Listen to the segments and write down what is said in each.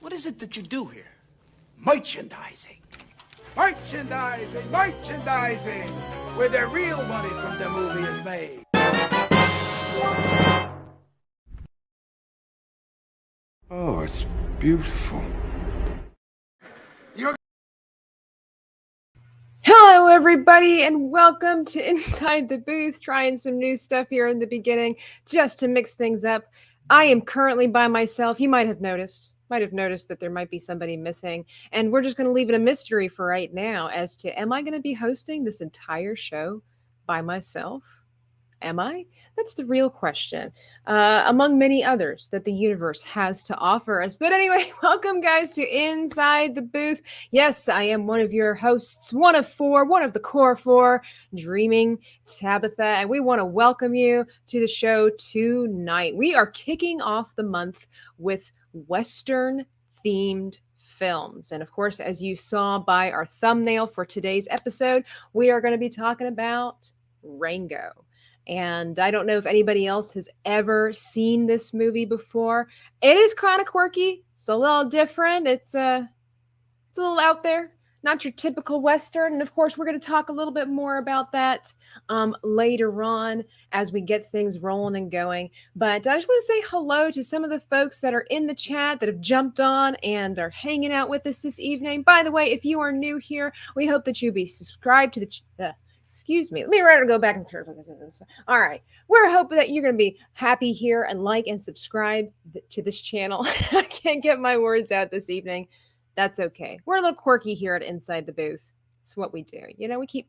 What is it that you do here? Merchandising. Merchandising, merchandising, where the real money from the movie is made. Oh, it's beautiful. Hello, everybody, and welcome to Inside the Booth. Trying some new stuff here in the beginning, just to mix things up. I am currently by myself. You might have noticed that there might be somebody missing, and we're just going to leave it a mystery for right now as to, am I going to be hosting this entire show by myself? Am I? That's the real question, among many others that the universe has to offer us. But anyway, welcome, guys, to Inside the Booth. Yes, I am one of your hosts, one of the core four, Dreaming Tabitha, and we want to welcome you to the show tonight. We are kicking off the month with Western-themed films. And of course, as you saw by our thumbnail for today's episode, we are going to be talking about Rango. And I don't know if anybody else has ever seen this movie before. It is kind of quirky. It's a little different. It's a little out there. Not your typical Western. And of course, we're going to talk a little bit more about that later on as we get things rolling and going. But I just want to say hello to some of the folks that are in the chat that have jumped on and are hanging out with us this evening. By the way, if you are new here, we hope that you be subscribed to the Excuse me. Let me go back and church. All right. We're hoping that you're going to be happy here and like and subscribe to this channel. I can't get my words out this evening. That's okay. We're a little quirky here at Inside the Booth. It's what we do. You know, we keep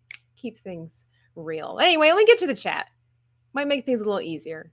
things real. Anyway, let me get to the chat. Might make things a little easier.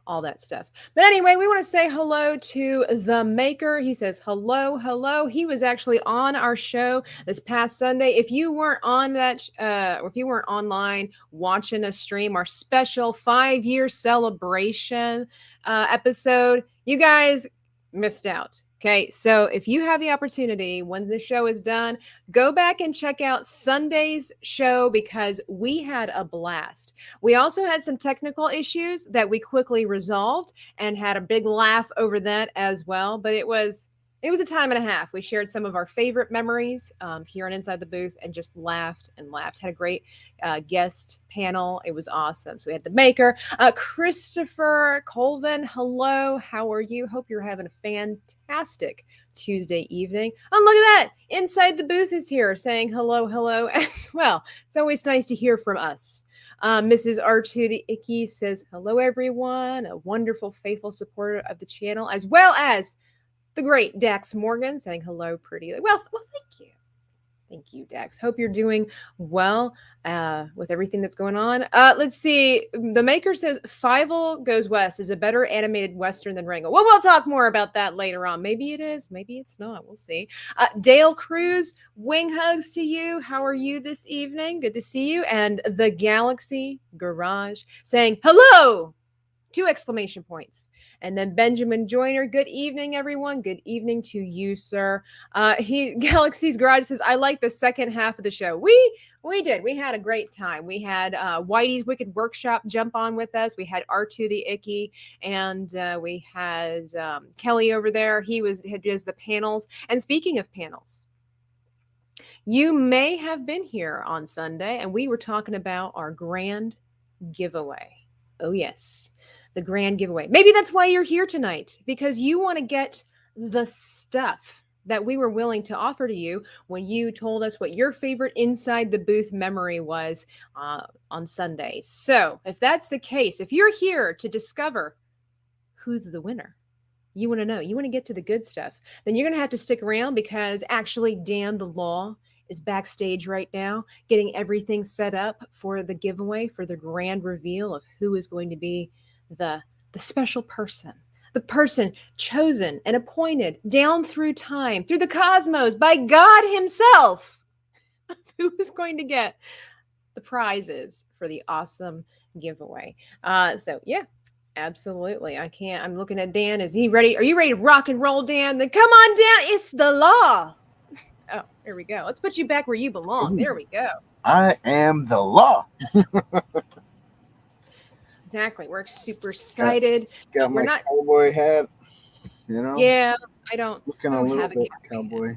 All that stuff. But anyway, we want to say hello to The Maker. He says, hello. He was actually on our show this past Sunday. If you weren't on that, or if you weren't online watching us stream our special 5-year celebration episode, you guys missed out. Okay, so if you have the opportunity when the show is done, go back and check out Sunday's show because we had a blast. We also had some technical issues that we quickly resolved and had a big laugh over that as well. But it was a time and a half. We shared some of our favorite memories here on Inside the Booth and just laughed and laughed. Had a great guest panel. It was awesome. So we had The Maker, Christopher Colvin. Hello, how are you? Hope you're having a fantastic Tuesday evening. Oh, look at that. Inside the Booth is here saying hello as well. It's always nice to hear from us. Mrs. R2 the Icky says, hello, everyone. A wonderful, faithful supporter of the channel, as well as the great Dax Morgan saying hello, pretty. Well, thank you. Thank you, Dax. Hope you're doing well with everything that's going on. Let's see. The Maker says Fievel Goes West is a better animated Western than Rango. Well, we'll talk more about that later on. Maybe it is. Maybe it's not. We'll see. Dale Cruz, wing hugs to you. How are you this evening? Good to see you. And the Galaxy Garage saying hello. 2 exclamation points. And then Benjamin Joyner, good evening, everyone. Good evening to you, sir. Galaxy's Garage says, I like the second half of the show. We did. We had a great time. We had Whitey's Wicked Workshop jump on with us. We had R2 the Icky, and we had Kelly over there. He does the panels. And speaking of panels, you may have been here on Sunday, and we were talking about our grand giveaway. Oh, yes. The grand giveaway. Maybe that's why you're here tonight, because you want to get the stuff that we were willing to offer to you when you told us what your favorite Inside the Booth memory was on Sunday. So if that's the case, if you're here to discover who's the winner, you want to know, you want to get to the good stuff, then you're going to have to stick around because actually Dan the Law is backstage right now getting everything set up for the giveaway, for the grand reveal of who is going to be the special person, the person chosen and appointed down through time, through the cosmos, by God himself, who is going to get the prizes for the awesome giveaway. So yeah, absolutely. I'm looking at Dan. Is he ready? Are you ready to rock and roll, Dan? Then come on down. It's the law. Oh, here we go. Let's put you back where you belong. There we go. I am the law. Exactly. We're super excited. Got my cowboy hat. You know? Yeah, I don't. Looking I a don't little have a bit cowboy hat. cowboy.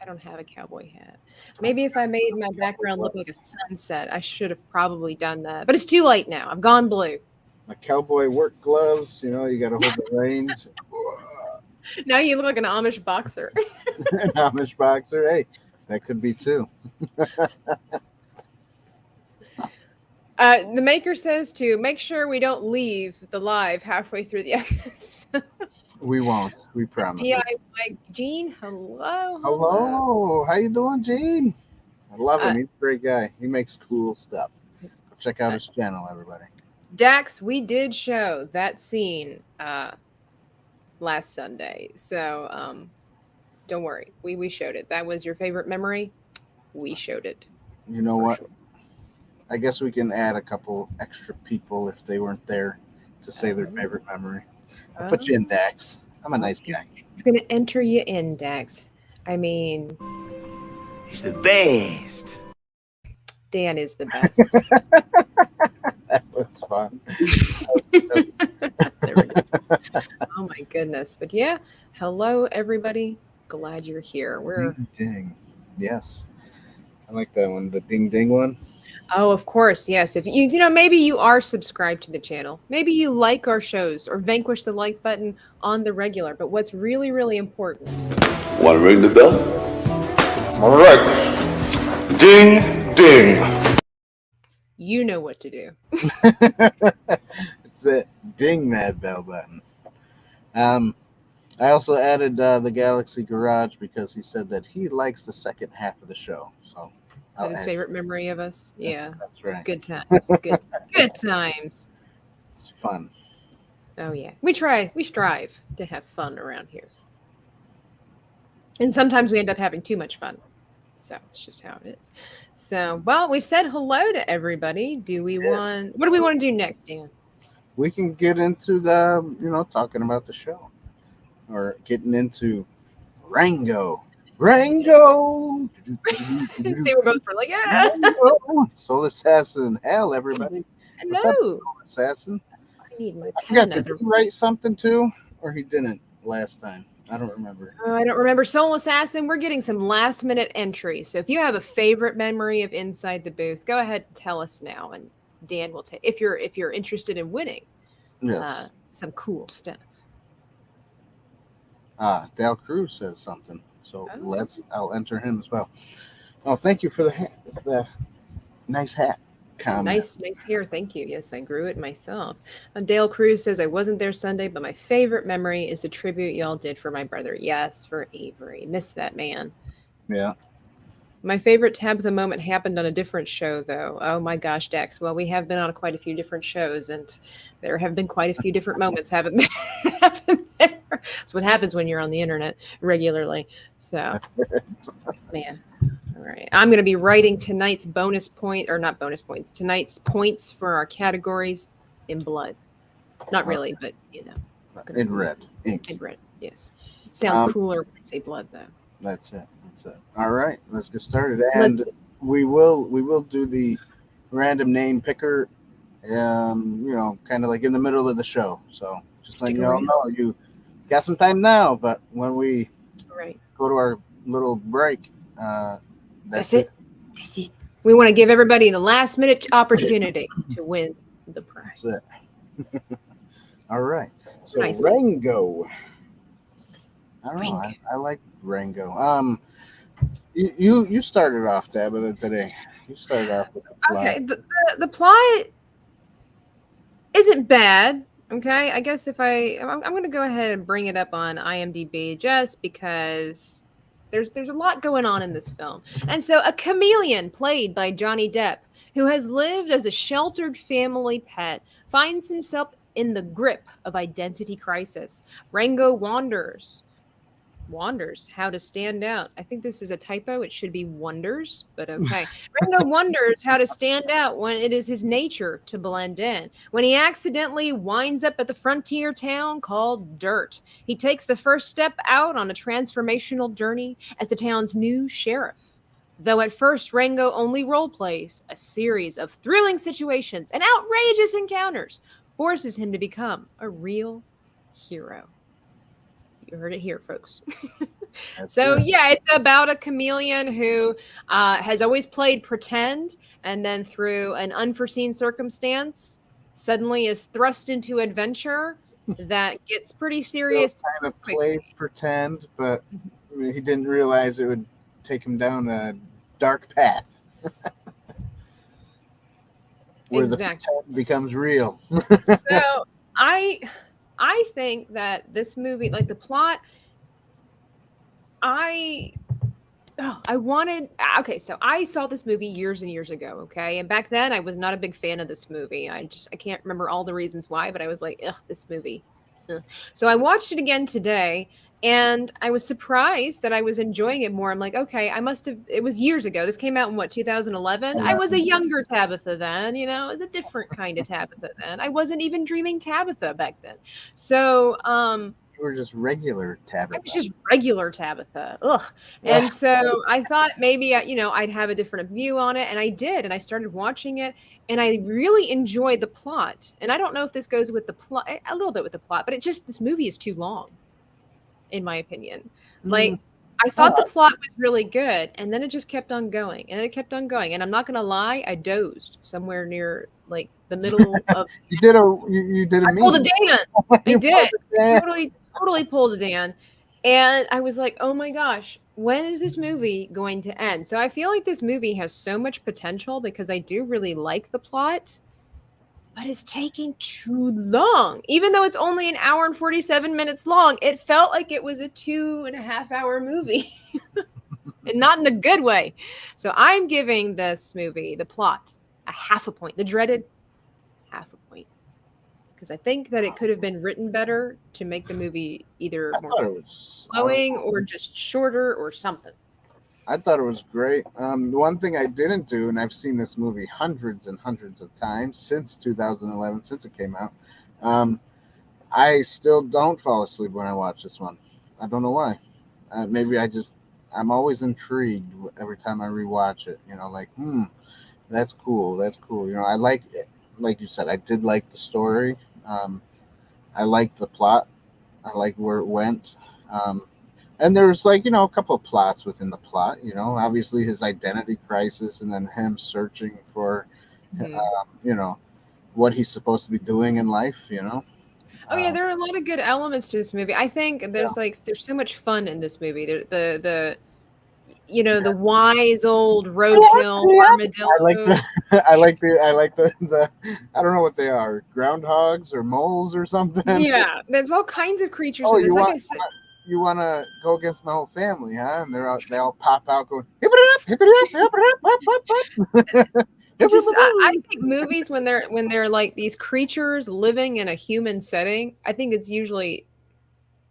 I don't have a cowboy hat. Maybe if I made my background look like a sunset, I should have probably done that. But it's too late now. I've gone blue. My cowboy work gloves. You know, you got to hold the reins. Now you look like an Amish boxer. An Amish boxer. Hey, that could be too. The maker says to make sure we don't leave the live halfway through the episode. We won't. We promise. DIY Gene, hello. Hello. How you doing, Gene? I love him. He's a great guy. He makes cool stuff. Check out his channel, everybody. Dax, we did show that scene last Sunday. So don't worry. We showed it. That was your favorite memory. We showed it. You know what? Sure. I guess we can add a couple extra people if they weren't there to say their favorite memory. I'll put you in, Dax. I'm a nice guy. He's going to enter you in, Dax. I mean... He's the best. Dan is the best. That was fun. There we go. Oh, my goodness. But yeah, hello, everybody. Glad you're here. We're... Ding, ding. Yes. I like that one. The ding, ding one. Oh, of course, yes. If you know, maybe you are subscribed to the channel. Maybe you like our shows or vanquish the like button on the regular. But what's really, really important. Want to ring the bell? All right. Ding, ding. You know what to do. It's it. Ding that bell button. I also added the Galaxy Garage because he said that he likes the second half of the show. So. Is that his favorite memory of us? Yeah. That's right. It's good times. Good times. It's fun. Oh, yeah. We strive to have fun around here. And sometimes we end up having too much fun. So it's just how it is. So, well, we've said hello to everybody. What do we want to do next, Dan? We can get into talking about the show. Or getting into Rango. Rango! See, we're both like, yeah. Soul Assassin. Hell, everybody. Hello. Soul Assassin. I need my pen. Did he write something too? Or he didn't last time? I don't remember. I don't remember. Soul Assassin, we're getting some last minute entries. So if you have a favorite memory of Inside the Booth, go ahead and tell us now. And Dan will take, if you're interested in winning some cool stuff. Dale Cruz says something. So I'll enter him as well. Oh, thank you for the nice hat comment. Nice hair. Thank you. Yes, I grew it myself. Dale Cruz says, I wasn't there Sunday, but my favorite memory is the tribute y'all did for my brother. Yes, for Avery. Miss that man. Yeah. My favorite Tabitha moment happened on a different show, though. Oh, my gosh, Dex. Well, we have been on quite a few different shows, and there have been quite a few different moments haven't there. That's what happens when you're on the internet regularly. So, man. All right. I'm going to be writing tonight's tonight's points for our categories in blood. Not really, but, in red. Ink. In red, yes. It sounds cooler when I say blood, though. That's it. All right, let's get started. And we will do the random name picker, kind of like in the middle of the show. So just letting you all know, you got some time now, but when we go to our little break, that's it. That's it. We want to give everybody the last minute opportunity to win the prize. That's it. All right. So nice. Rango. I don't know. I like Rango. You started off, Tabitha, today. You started off with the plot. Okay, the plot isn't bad. Okay, I guess if I'm going to go ahead and bring it up on IMDb just because there's a lot going on in this film. And so a chameleon played by Johnny Depp, who has lived as a sheltered family pet, finds himself in the grip of identity crisis. Rango wanders how to stand out. I think this is a typo. It should be wonders, but okay. Rango wonders how to stand out when it is his nature to blend in. When he accidentally winds up at the frontier town called Dirt, he takes the first step out on a transformational journey as the town's new sheriff. Though at first Rango only role plays, a series of thrilling situations and outrageous encounters forces him to become a real hero. You heard it here, folks. That's So good. yeah, it's about a chameleon who has always played pretend, and then through an unforeseen circumstance, suddenly is thrust into adventure that gets pretty Still serious kind of quickly. plays pretend, but he didn't realize it would take him down a dark path where the Exactly. pretend becomes real. So I think that this movie, like the plot, I wanted okay, so I saw this movie years and years ago, okay? And back then I was not a big fan of this movie. I can't remember all the reasons why, but I was like, ugh, this movie. Ugh. So I watched it again today and I was surprised that I was enjoying it more. I'm like, okay, I must have it was years ago. This came out in what, 2011? I was a younger Tabitha then, you know, it was a different kind of Tabitha then. I wasn't even dreaming Tabitha back then. So, You were just regular I Tabitha. was just regular Tabitha. Ugh. And so I thought maybe, I'd have a different view on it. And I did. And I started watching it and I really enjoyed the plot. And I don't know if this goes with the plot, a little bit with the plot, but this movie is too long, in my opinion. Like, I thought the plot was really good. And then it just kept on going and it kept on going. And I'm not going to lie, I dozed somewhere near like the middle of. You did a I pulled a meme. Dan. I You did. pulled a Dan. Totally pulled a Dan. And I was like, oh my gosh, when is this movie going to end? So I feel like this movie has so much potential because I do really like the plot, but it's taking too long. Even though it's only an hour and 47 minutes long, it felt like it was a 2.5-hour movie. And not in the good way. So I'm giving this movie, the plot, a half a point. The dreaded half a point. Because I think that it could have been written better to make the movie either I thought it was flowing or just shorter or something. I thought it was great. One thing I didn't do, and I've seen this movie hundreds and hundreds of times since 2011, since it came out. I still don't fall asleep when I watch this one. I don't know why. Maybe I'm always intrigued every time I rewatch it. You know, like, that's cool. That's cool. You know, I like it. Like you said, I did like the story. I liked the plot. I liked where it went. And there's like, you know, a couple of plots within the plot, you know, obviously his identity crisis and then him searching for, you know, what he's supposed to be doing in life, you know. Oh yeah, there are a lot of good elements to this movie. I think there's so much fun in this movie. The wise old roadkill armadillo. I like the I don't know what they are, groundhogs or moles or something. Yeah, there's all kinds of creatures Oh, in this. Like I said, you want to go against my whole family, huh? And they all pop out going, hip it up. I think movies when they're like these creatures living in a human setting, I think it's usually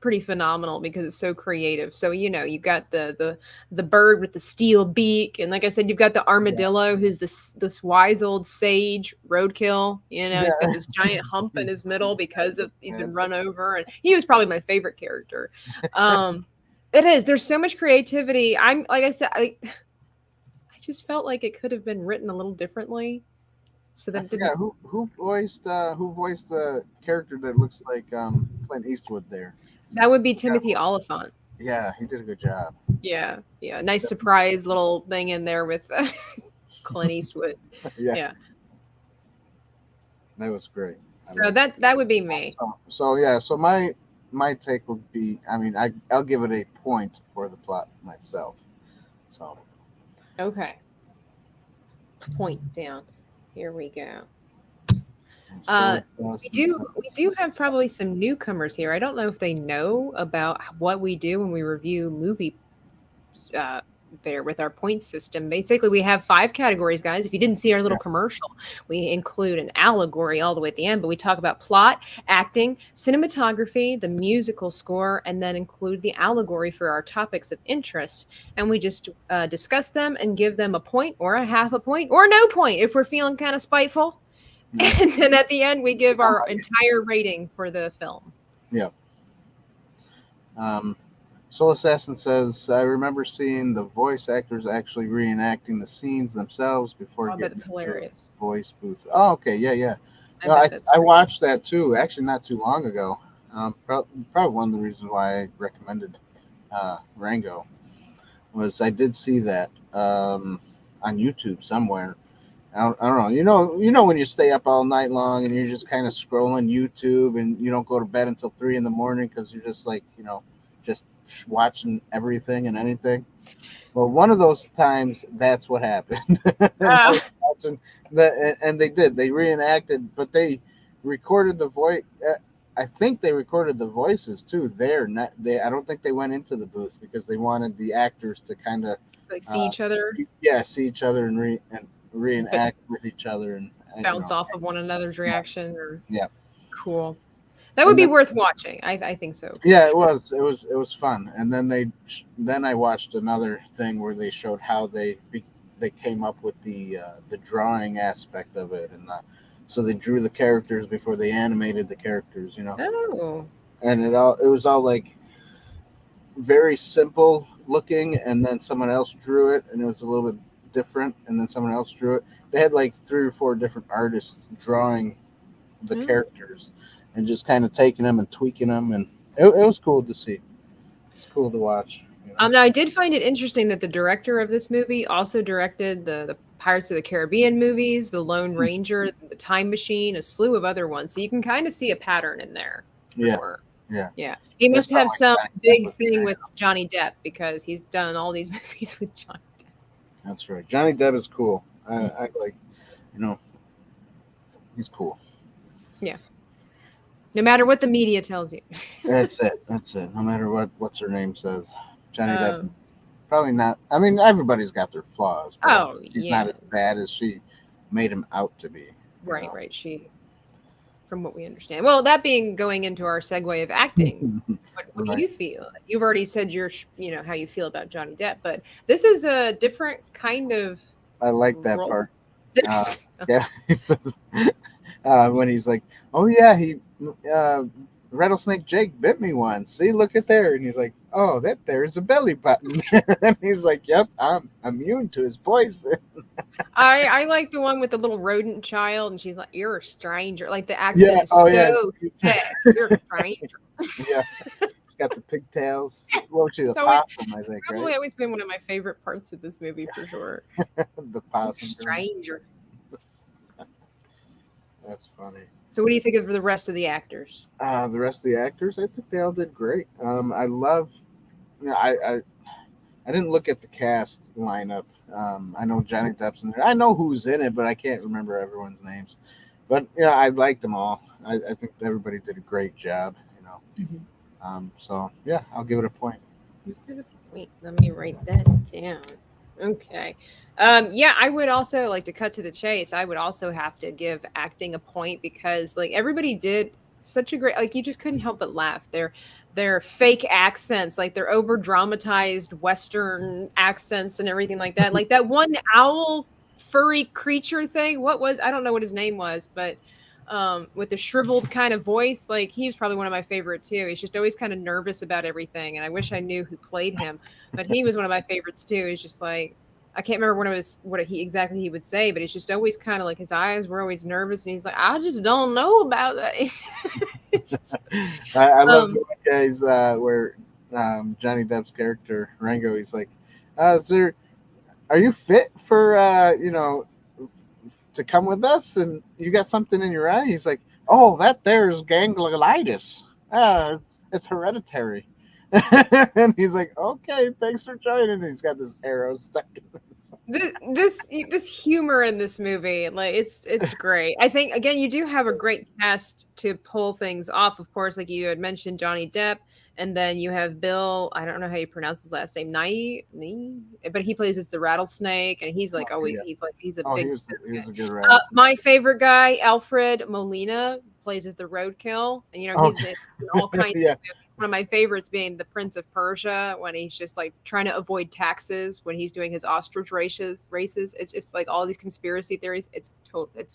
pretty phenomenal because it's so creative. So you got the bird with the steel beak, and like I said, you've got the armadillo who's this wise old sage roadkill. He's got this giant hump in his middle because he's been run over, and he was probably my favorite character. It is. There's so much creativity. I'm like I said, I just felt like it could have been written a little differently. So that didn't. Who voiced the character that looks like Clint Eastwood there? That would be Timothy Oliphant. Yeah, he did a good job. Yeah. Nice surprise little thing in there with Clint Eastwood. Yeah. That was great. So that would be me. So my take would be, I mean, I'll give it a point for the plot myself. So. Okay. Point down. Here we go. We do have probably some newcomers here. I don't know if they know about what we do when we review movie there with our point system. Basically, we have 5 categories, guys. If you didn't see our little commercial, we include an allegory all the way at the end, but we talk about plot, acting, cinematography, the musical score, and then include the allegory for our topics of interest. And we just discuss them and give them a point or a half a point or no point if we're feeling kind of spiteful. And then at the end, we give our entire rating for the film. Yeah. Soul Assassin says, I remember seeing the voice actors actually reenacting the scenes themselves before getting that's hilarious. Voice booth. Oh, okay. Yeah. I watched that too. Actually, not too long ago. Probably one of the reasons why I recommended Rango was I did see that on YouTube somewhere. I don't know. You know when you stay up all night long and you're just kind of scrolling YouTube and you don't go to bed until 3 in the morning because you're just like just watching everything and anything. Well, one of those times, that's what happened. And I was watching and they did. They reenacted, but they recorded the voice. I think they recorded the voices too. I don't think they went into the booth because they wanted the actors to kind of like see each other. Yeah, see each other and reenact with each other and bounce off of one another's reaction. Yeah. Cool. That would be worth watching. I think so. Yeah, it was. It was fun. And then I watched another thing where they showed how they came up with the drawing aspect of it, and so they drew the characters before they animated the characters. Oh. And it was all like very simple looking, and then someone else drew it, and it was a little bit different, and then someone else drew it. They had like 3 or 4 different artists drawing the characters. And just kind of taking them and tweaking them, and it was cool to see. It's cool to watch. Now I did find it interesting that the director of this movie also directed the Pirates of the Caribbean movies, The Lone Ranger, The Time Machine, a slew of other ones. So you can kind of see a pattern in there. Yeah. Sure. Yeah. He must have some big thing with Johnny Depp because he's done all these movies with Johnny Depp. That's right. Johnny Depp is cool. I like, he's cool. Yeah. No matter what the media tells you. That's it. No matter what's her name says. Johnny Depp is probably not. I mean, everybody's got their flaws. But he's not as bad as she made him out to be. Right. She, from what we understand. Well, that being going into our segue of acting, what do you feel? You've already said how you feel about Johnny Depp, but this is a different kind of. I like that role. part. Yeah. When he's like, oh yeah, he Rattlesnake Jake bit me once. See, look at there. And he's like, oh, that there is a belly button. And he's like, yep, I'm immune to his poison. I like the one with the little rodent child, and she's like, you're a stranger. Like the accent is so thick. You're a stranger. Yeah. She's got the pigtails. Well, she's a possum, I think. Probably always been one of my favorite parts of this movie for sure. The possum. Stranger. That's funny. So what do you think of the rest of the actors? The rest of the actors, I think they all did great. I love, I didn't look at the cast lineup. I know Johnny Depp's in there. I know who's in it, but I can't remember everyone's names. But I liked them all. I think everybody did a great job. So yeah, I'll give it a point. Wait, let me write that down. Okay. I would also like to cut to the chase. I would also have to give acting a point because like everybody did such a great, like you just couldn't help but laugh. Their fake accents, like their over dramatized Western accents and everything like that. Like that one owl furry creature thing. I don't know what his name was, but with the shriveled kind of voice, like he was probably one of my favorite too. He's just always kind of nervous about everything. And I wish I knew who played him, but he was one of my favorites too. He's just like, I can't remember what he exactly would say, but it's just always kind of like his eyes were always nervous, and he's like, "I just don't know about that." I love the guys where Johnny Depp's character Rango, he's like, "Sir, are you fit for to come with us? And you got something in your eye?" He's like, "Oh, that there's ganglionitis. It's hereditary." And he's like, okay, thanks for joining. And he's got this arrow stuck in this humor in this movie, like it's great. I think again, you do have a great cast to pull things off. Of course, like you had mentioned, Johnny Depp, and then you have Bill. I don't know how you pronounce his last name, Nye, but he plays as the rattlesnake, and he's like he's a big. He was a good rattlesnake. My favorite guy, Alfred Molina, plays as the roadkill, and he's in all kinds of movies. One of my favorites being the Prince of Persia, when he's just like trying to avoid taxes when he's doing his ostrich races. It's just like all these conspiracy theories. It's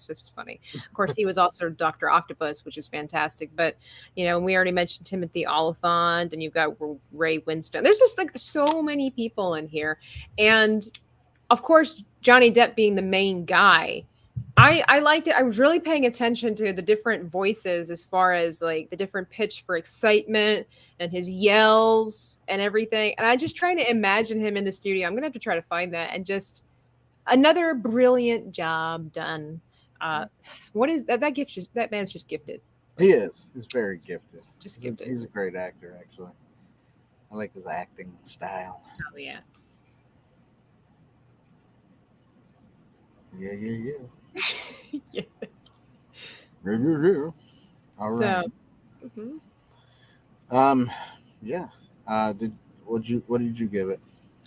just funny. Of course, he was also Dr. Octopus, which is fantastic. But we already mentioned Timothy Oliphant, and you've got Ray Winstone. There's just like so many people in here, and of course, Johnny Depp being the main guy. I liked it. I was really paying attention to the different voices as far as like the different pitch for excitement and his yells and everything. And I just trying to imagine him in the studio. I'm gonna have to try to find that and just another brilliant job done. What is that? That gift? That man's just gifted. He is. He's very gifted. Just gifted. He's a great actor, actually. I like his acting style. Oh yeah. Yeah. yeah. Yeah. All right. So, Yeah. What did you give it?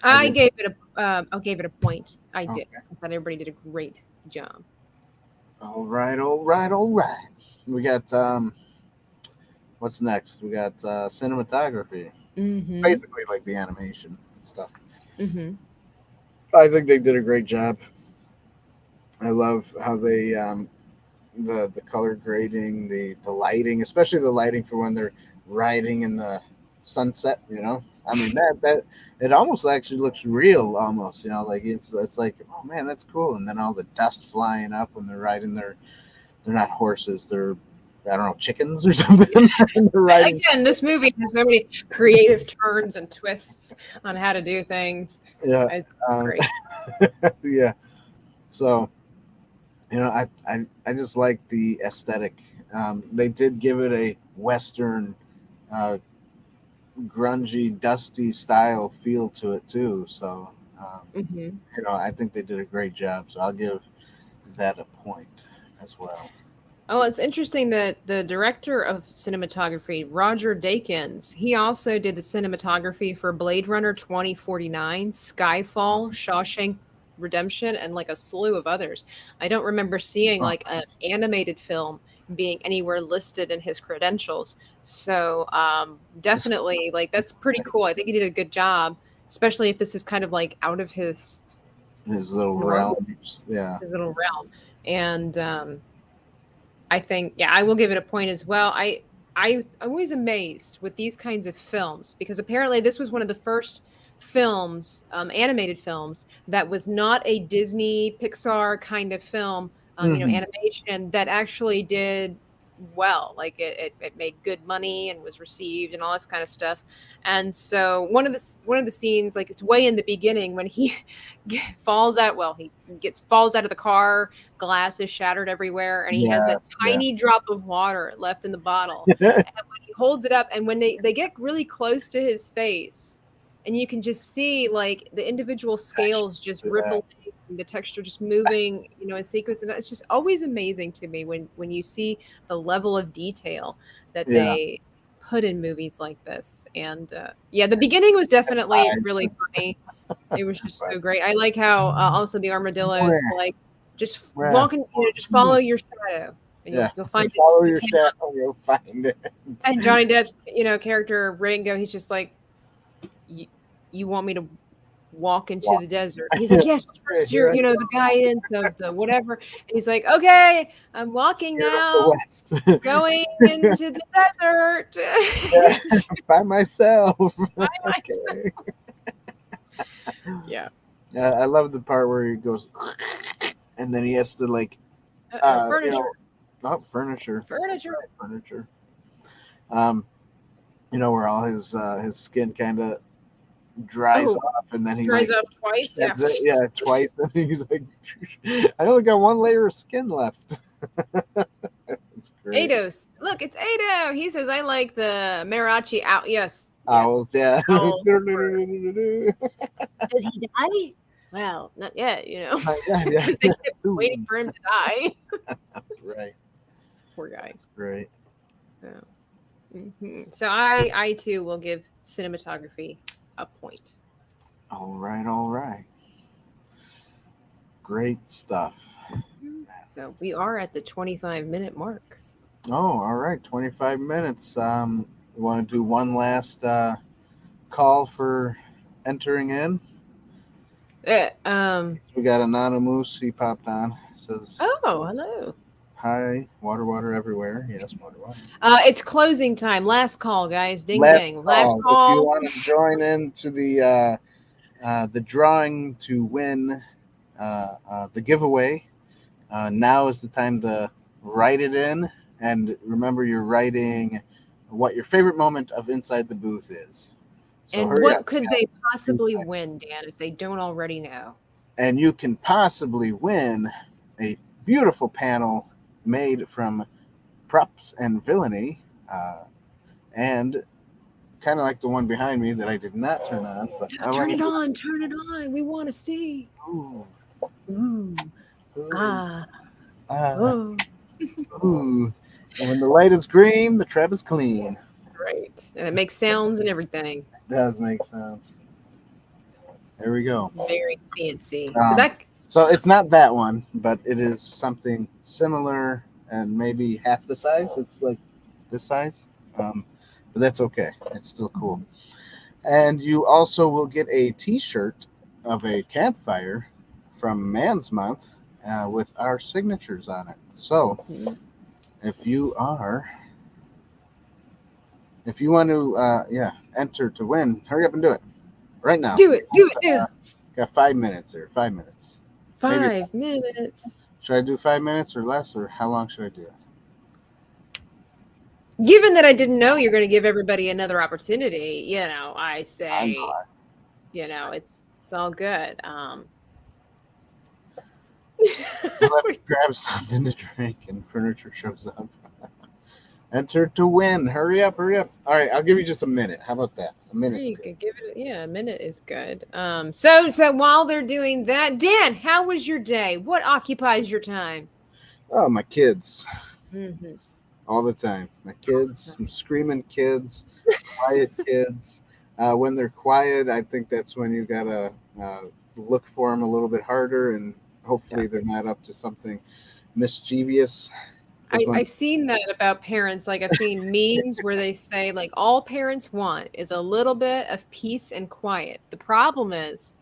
I gave it a point. I did. Okay. I thought everybody did a great job. All right. We got what's next? We got cinematography. Mm-hmm. Basically like the animation stuff. Mm-hmm. I think they did a great job. I love how they the color grading, the lighting, especially the lighting for when they're riding in the sunset, you know. I mean that it almost actually looks real almost, you know, like it's like, oh man, that's cool. And then all the dust flying up when they're riding they're not horses, they're, I don't know, chickens or something. Again, this movie has so many creative turns and twists on how to do things. Yeah. It's great. Yeah. So, you know, I just like the aesthetic. They did give it a Western, grungy, dusty style feel to it too. So, you know, I think they did a great job. So I'll give that a point as well. Oh, it's interesting that the director of cinematography, Roger Deakins, he also did the cinematography for Blade Runner 2049, Skyfall, Shawshank Redemption, and like a slew of others. I don't remember seeing like an animated film being anywhere listed in his credentials. So definitely, like, that's pretty cool. I think he did a good job, especially if this is kind of like out of his little realm. Yeah. His little realm. And I think, yeah, I will give it a point as well. I'm always amazed with these kinds of films because apparently this was one of the first films, animated films, that was not a Disney Pixar kind of film, you know, animation that actually did well. Like it made good money and was received and all this kind of stuff. And so one of the scenes, like, it's way in the beginning when he falls out. Well, he falls out of the car, glass is shattered everywhere, and he has that tiny drop of water left in the bottle. And when he holds it up, and when they get really close to his face, and you can just see like the individual scales just rippling, the texture just moving, you know, in sequence. And it's just always amazing to me when you see the level of detail that they put in movies like this. And the beginning was definitely really funny. It was just so great. I like how also the armadillos like just walking, you know, just follow your shadow. And you'll find it. Follow your shadow, you'll find it. And Johnny Depp's, you know, character Rango, he's just like, you want me to walk into the desert? He's like, yes, trust your, you know, the guidance of the whatever. And he's like, okay, I'm walking now, going into the desert. By myself. Okay. Yeah. I love the part where he goes, and then he has to like, furniture. You know, furniture. You know, where all his skin kind of dries off, and then he dries off twice. Twice. And he's like, I only got one layer of skin left. It's great. Ados, look, it's Ado. He says, I like the mariachi out. Yes. Owls, yeah. Owls. Does he die? Well, not yet, you know. Because they kept waiting for him to die. Right. Poor guy. That's great. So, so I too will give cinematography a point. All right. Great stuff. So we are at the 25-minute mark. Oh, all right. 25 minutes. You want to do one last call for entering in? We got Anonymous. He popped on. Says, oh, hello. Hi, water everywhere. Yes, water. It's closing time. Last call, guys. Ding ding. Last call. If you want to join into the drawing to win the giveaway, Now is the time to write it in. And remember, you're writing what your favorite moment of Inside the Booth is. So And hurry what up. could they possibly win, Dan, if they don't already know? And you can possibly win a beautiful panel made from props and villainy, and kind of like the one behind me that I did not turn on. But Turn it on. We want to see. Ooh. Ooh. Ooh. Ah. Ooh. Ooh. And when the light is green, the trap is clean. Right. And it makes sounds and everything. It does make sounds. There we go. Very fancy. So it's not that one, but it is something similar and maybe half the size. It's like this size. But that's okay. It's still cool. And you also will get a t-shirt of a campfire from Man's Month with our signatures on it. So if you want to enter to win, hurry up and do it right now. Do it. Got 5 minutes here. 5 minutes. 5 minutes. Should I do 5 minutes or less, or how long should I do it? Given that I didn't know you're going to give everybody another opportunity, I say, it's all good. We'll have to grab something to drink and furniture shows up. Enter to win. Hurry up. All right, I'll give you just a minute. How about that? A minute. You could give it. A minute is good. So while they're doing that, Dan, how was your day? What occupies your time? Oh, my kids. Mm-hmm. All the time. My kids, some screaming kids, quiet kids. When they're quiet, I think that's when you gotta look for them a little bit harder, and hopefully they're not up to something mischievous. I've seen that about parents. Like, I've seen memes where they say, like, all parents want is a little bit of peace and quiet. The problem is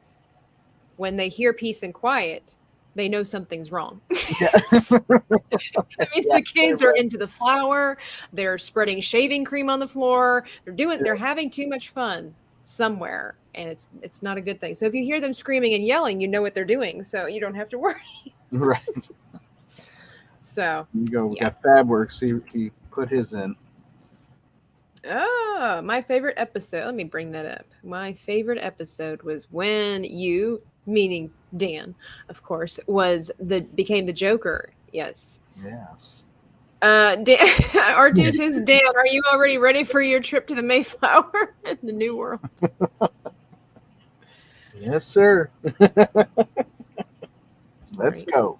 when they hear peace and quiet, they know something's wrong. Yes. That means the kids are into the flour. They're spreading shaving cream on the floor. They're having too much fun somewhere, and it's not a good thing. So if you hear them screaming and yelling, you know what they're doing, so you don't have to worry. Right. So you go. We got Fabworks. He put his in. Oh, my favorite episode. Let me bring that up. My favorite episode was when you, meaning Dan, of course, became the Joker. Yes. Yes. Dan, R2 says, Dan, are you already ready for your trip to the Mayflower in the New World? Yes, sir. Let's go.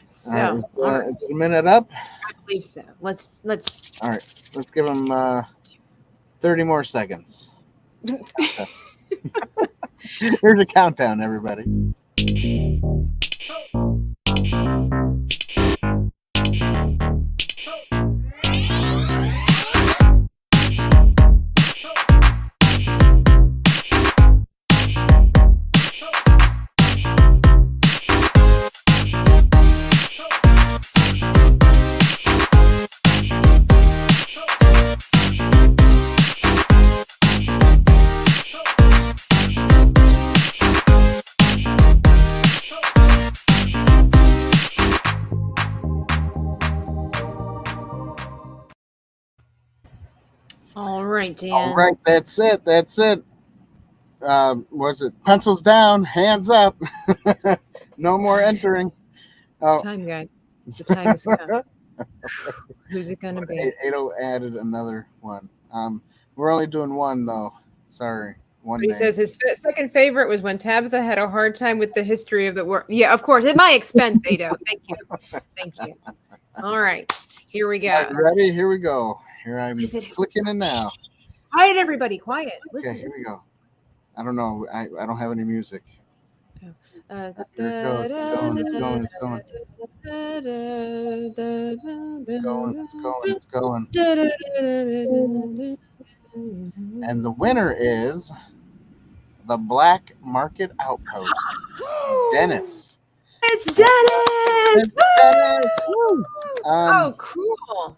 So is it a minute up? I believe so. Let's all right, let's give them 30 more seconds. Here's a countdown, everybody. All right, Dan. All right, that's it. Was it pencils down, hands up? No more entering. It's time, guys. The time has come. Who's it gonna be? Ado added another one. We're only doing one though. Sorry. He says his second favorite was when Tabitha had a hard time with the history of the world. Yeah, of course, at my expense, Ado. Thank you. All right, here we go. Ready? Here we go. Here I'm flicking it now. Quiet, everybody, quiet. Listen. Okay, here we go. I don't know. I don't have any music. Here it goes. It's going. And the winner is the Black Market Outpost. Dennis. It's Dennis! Woo! Oh, cool.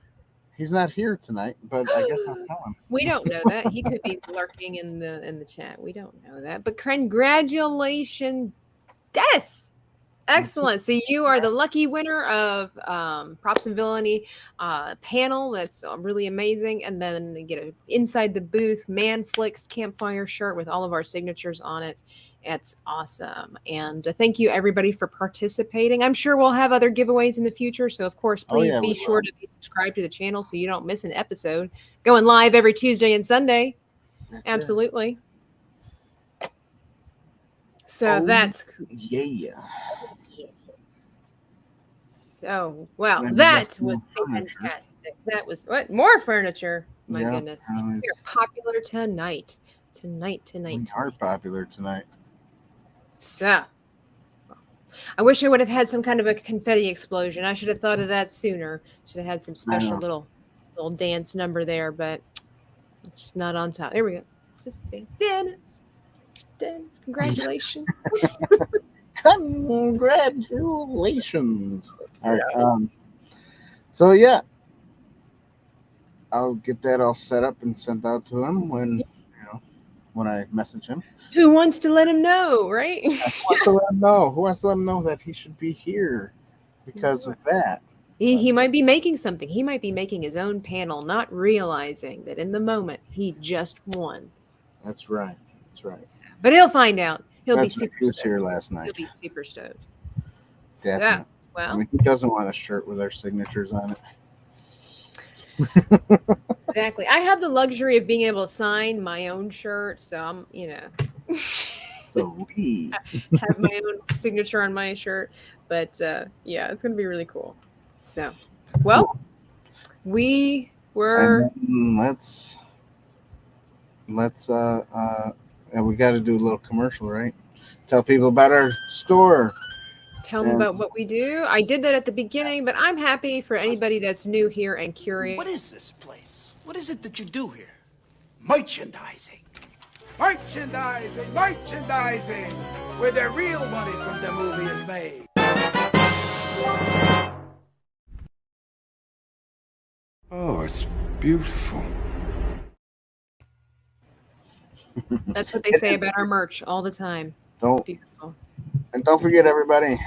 He's not here tonight, but I guess I'll tell him. We don't know that. He could be lurking in the chat. We don't know that. But congratulations, Yes. Excellent. So you are the lucky winner of Props and Villainy panel. That's really amazing. And then you get a Inside the Booth Manflix campfire shirt with all of our signatures on it. It's awesome. And thank you everybody for participating. I'm sure we'll have other giveaways in the future. So of course, please be sure to be subscribed to the channel so you don't miss an episode. Going live every Tuesday and Sunday. Absolutely. So that's cool. Yeah. So, well, that was fantastic. That was what? More furniture. My goodness. We're popular tonight. Tonight. We are popular tonight. So, I wish I would have had some kind of a confetti explosion. I should have thought of that sooner. Should have had some special little dance number there, but it's not on top. There we go. Just dance. Dance. Congratulations. Congratulations. All right. So yeah, I'll get that all set up and sent out to him when I message him. Who wants to let him know, right? Who wants to let him know? Who wants to let him know that he should be here because of that? He might be making something. He might be making his own panel, not realizing that in the moment he just won. That's right. But he'll find out. He'll be super stoked. He was here last night. He'll be super stoked. Definitely. So, well, I mean, he doesn't want a shirt with our signatures on it. Exactly. I have the luxury of being able to sign my own shirt, so I'm, Sweet. have my own signature on my shirt. But yeah, it's gonna be really cool. So, well, we were. Let's we got to do a little commercial, right? Tell people about our store. Tell them about what we do. I did that at the beginning, but I'm happy for anybody that's new here and curious. What is this place? What is it that you do here? Merchandising. Merchandising, where the real money from the movie is made. Oh, it's beautiful. That's what they say about our merch all the time. It's beautiful. And don't forget, everybody,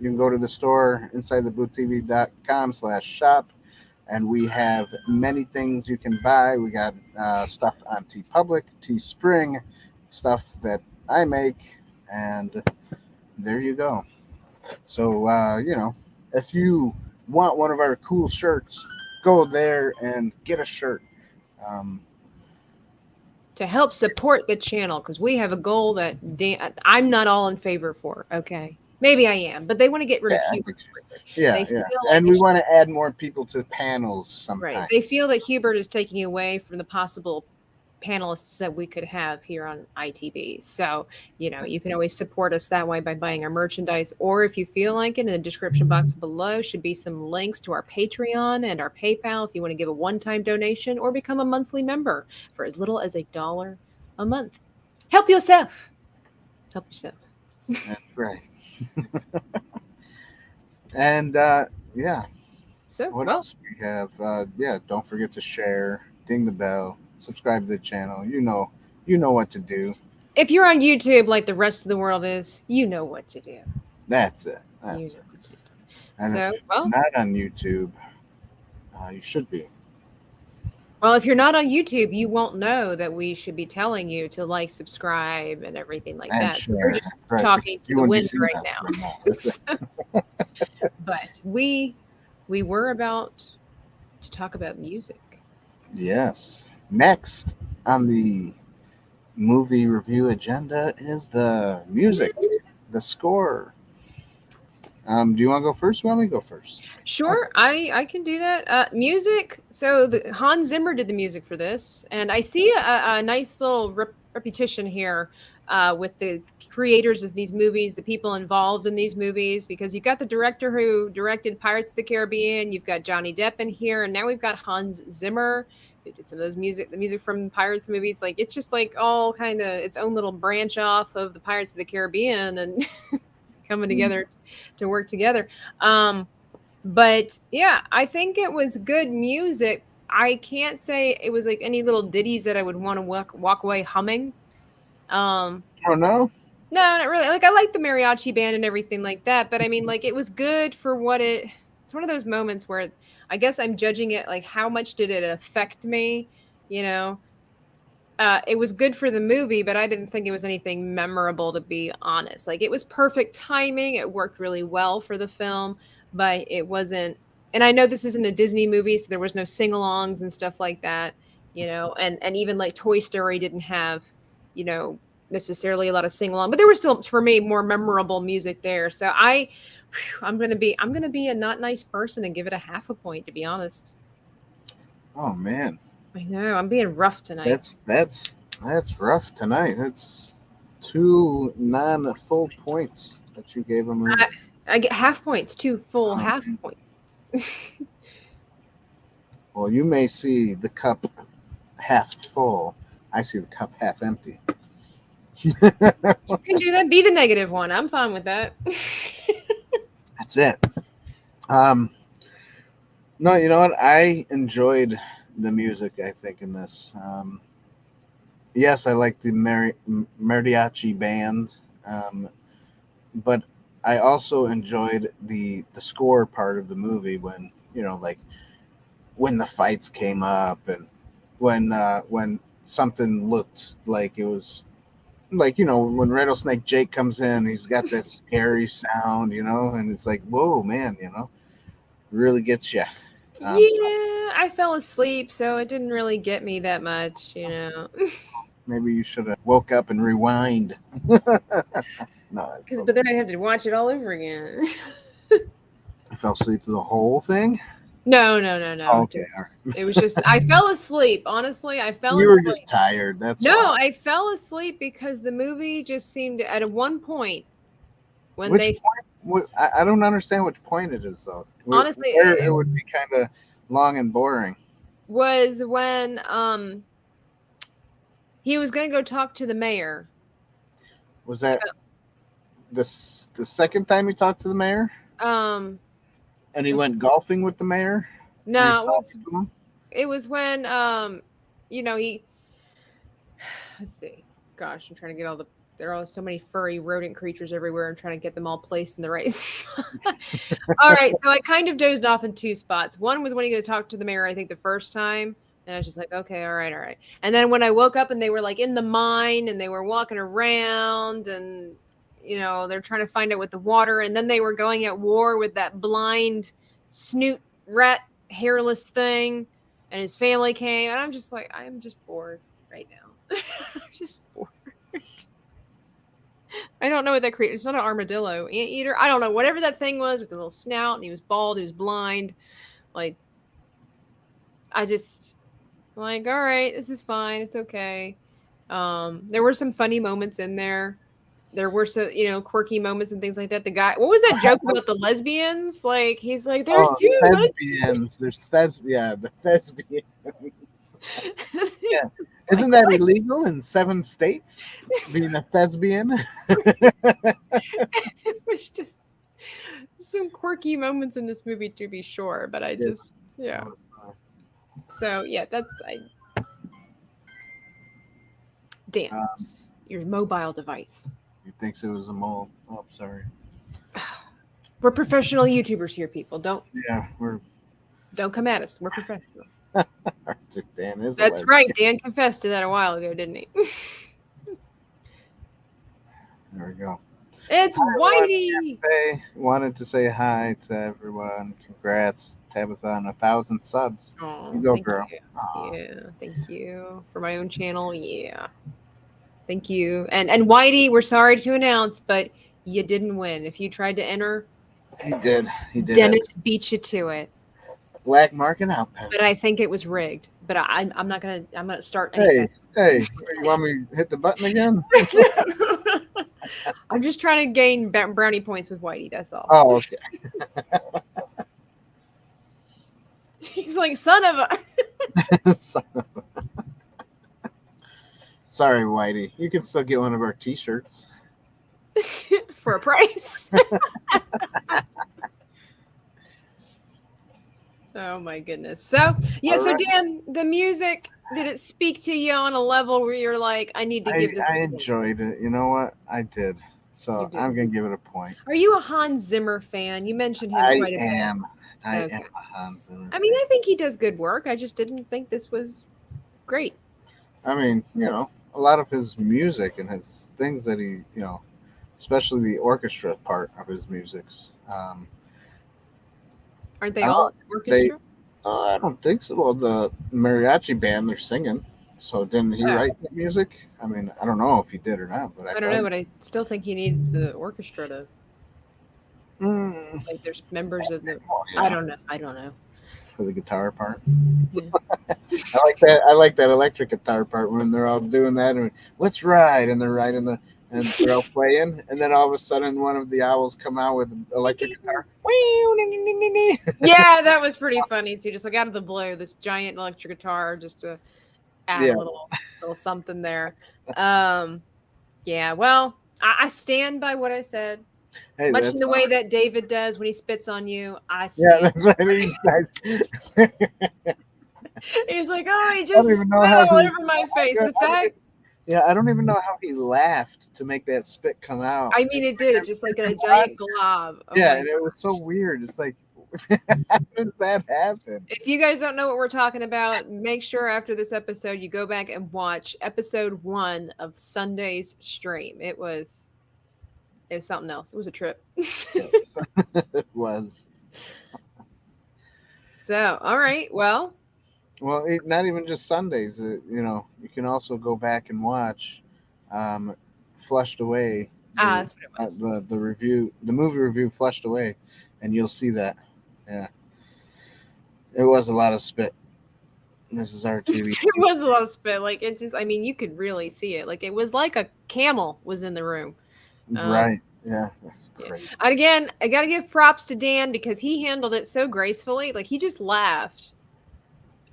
you can go to the store, InsideTheBoothTV.com/shop, and we have many things you can buy. We got stuff on TeePublic, Teespring, stuff that I make, and there you go. So, if you want one of our cool shirts, go there and get a shirt. To help support the channel, because we have a goal that I'm not all in favor for. Okay, maybe I am, but they want to get rid of Hubert. Yeah. And we want to add more people to panels sometimes. Right. They feel that Hubert is taking away from the possible panelists that we could have here on ITB. So, you can always support us that way by buying our merchandise, or if you feel like it, in the description box below should be some links to our Patreon and our PayPal if you want to give a one-time donation or become a monthly member for as little as $1 a month. Help yourself. That's right. And yeah. So what else we have? Don't forget to share, ding the bell, subscribe to the channel. You know what to do. If you're on YouTube like the rest of the world is, you know what to do. That's it. And if you're not on YouTube, you should be. Well, if you're not on YouTube, you won't know that we should be telling you to like, subscribe, and everything like that. Sure. We're just talking to the wind right now. But we were about to talk about music. Yes. Next on the movie review agenda is the music, the score. Do you want to go first? You want me to go first? Sure, I can do that. Music. So Hans Zimmer did the music for this, and I see a nice little repetition here with the creators of these movies, the people involved in these movies, because you've got the director who directed Pirates of the Caribbean, you've got Johnny Depp in here, and now we've got Hans Zimmer who did some of the music from Pirates movies. Like, it's just like all kind of its own little branch off of the Pirates of the Caribbean and coming together to work together. But yeah, I think it was good music. I can't say it was like any little ditties that I would want to walk away humming. Oh no. No, not really. Like, I like the mariachi band and everything like that, but I mean, like, it was good for what it. It's one of those moments where I guess I'm judging it like how much did it affect me, you know? It was good for the movie, but I didn't think it was anything memorable, to be honest. Like, it was perfect timing. It worked really well for the film, but it wasn't. And I know this isn't a Disney movie, so there was no sing-alongs and stuff like that, and even like Toy Story didn't have, you know, necessarily a lot of sing-along, but there was still, for me, more memorable music there. So I'm gonna be a not nice person and give it a half a point, to be honest. Oh man. I know, I'm being rough tonight. That's rough tonight. That's 2 non-full points that you gave him. I get half points, 2 full half points. Well, you may see the cup half full. I see the cup half empty. You can do that. Be the negative one. I'm fine with that. That's it. No, you know what? I enjoyed the music, I think, in this. Yes, I like the mariachi band, but I also enjoyed the score part of the movie when, like when the fights came up and when something looked like it was like, when Rattlesnake Jake comes in, he's got that scary sound, and it's like, whoa, man, really gets you. I fell asleep, so it didn't really get me that much, Maybe you should have woke up and rewind. No, but then I'd have to watch it all over again. I fell asleep to the whole thing? No. Okay. It was just, I fell asleep. Honestly, I fell asleep. You were just tired. That's why. I fell asleep because the movie just seemed, at one point, when which point? I don't understand which point it is, though. Honestly, it would be kind of long and boring. Was when he was going to go talk to the mayor. Was that the second time he talked to the mayor? And he went golfing with the mayor? No, it was when he. Let's see. Gosh, I'm trying to get there are so many furry rodent creatures everywhere. I'm trying to get them all placed in the right spot. All right, so I kind of dozed off in 2 spots. One was when he got to talk to the mayor, I think, the first time. And I was just like, okay, all right. And then when I woke up and they were like in the mine and they were walking around and, they're trying to find out with the water. And then they were going at war with that blind snoot rat hairless thing. And his family came. And I'm just like, I am just bored right now. I'm just bored. I don't know what that creature. It's not an armadillo, anteater. I don't know. Whatever that thing was with the little snout, and he was bald, he was blind. Like, I just like, all right, this is fine. It's okay. There were some funny moments in there. There were some, quirky moments and things like that. The guy, what was that joke about the lesbians? Like, he's like, there's 2 lesbians. There's the thespians. Yeah. Isn't that illegal in 7 states? Being a thespian? It was just some quirky moments in this movie, to be sure. But I just, yeah. So, yeah, dance. Your mobile device. He thinks it was a mole. Oh, I'm sorry. We're professional YouTubers here, people. Don't come at us. We're professional. Dan is That's right. Dan confessed to that a while ago, didn't he? There we go. It's Whitey. Wanted to say hi to everyone. Congrats, Tabitha, on 1,000 subs. Oh, you go, girl. Yeah, thank you for my own channel. Yeah, thank you. And Whitey, we're sorry to announce, but you didn't win. If you tried to enter, he did. Dennis beat you to it. Black market outpost. But I think it was rigged. But I'm not gonna. I'm gonna start. Hey, you want me to hit the button again? I'm just trying to gain brownie points with Whitey. That's all. Oh, okay. He's like, son of a. Sorry, Whitey. You can still get one of our T-shirts for a price. Oh my goodness. So yeah, so Dan, the music it speak to you on a level where you're like, I need to give this? I enjoyed it. You know what? I did. So did. I'm gonna give it a point. Are you a Hans Zimmer fan? You mentioned him I quite a bit. am. I Okay. am a Hans Zimmer. I mean, I think he does good work. I just didn't think this was great. I mean, you know, a lot of his music and his things that he, you know, especially the orchestra part of his musics. Aren't they all orchestra? I don't think so. Well, the mariachi band, they're singing. So didn't he write the music? I mean, I don't know if he did or not, but I don't know, but I still think he needs the orchestra to. Like, there's members of the. Yeah. I don't know. For the guitar part. Yeah. I like that. I like that electric guitar part when they're all doing that and let's ride and they're riding and they're all playing and then all of a sudden one of the owls come out with an electric guitar. Yeah, that was pretty funny too. Just like out of the blue, this giant electric guitar just to add a little something there. Yeah, well, I stand by what I said. Hey, much in the way that David does when he spits on you, I stand. Yeah, that's right. He's nice. He's like, oh, he just spit all over my face. The fact. Yeah, I don't even know how he laughed to make that spit come out. I mean, it did, just like in a giant glob. Oh yeah, and it was so weird. It's like, how does that happen? If you guys don't know what we're talking about, make sure after this episode you go back and watch episode 1 of Sunday's stream. It was something else. It was a trip. It was. So, all right. Well, not even just Sundays. You know, you can also go back and watch Flushed Away. That's what it was. The review, the movie review, Flushed Away, and you'll see that. Yeah, it was a lot of spit. This is our TV. It was a lot of spit. Like, it just, I mean, you could really see it. Like, it was like a camel was in the room. Right. Yeah. And again, I got to give props to Dan because he handled it so gracefully. Like, he just laughed.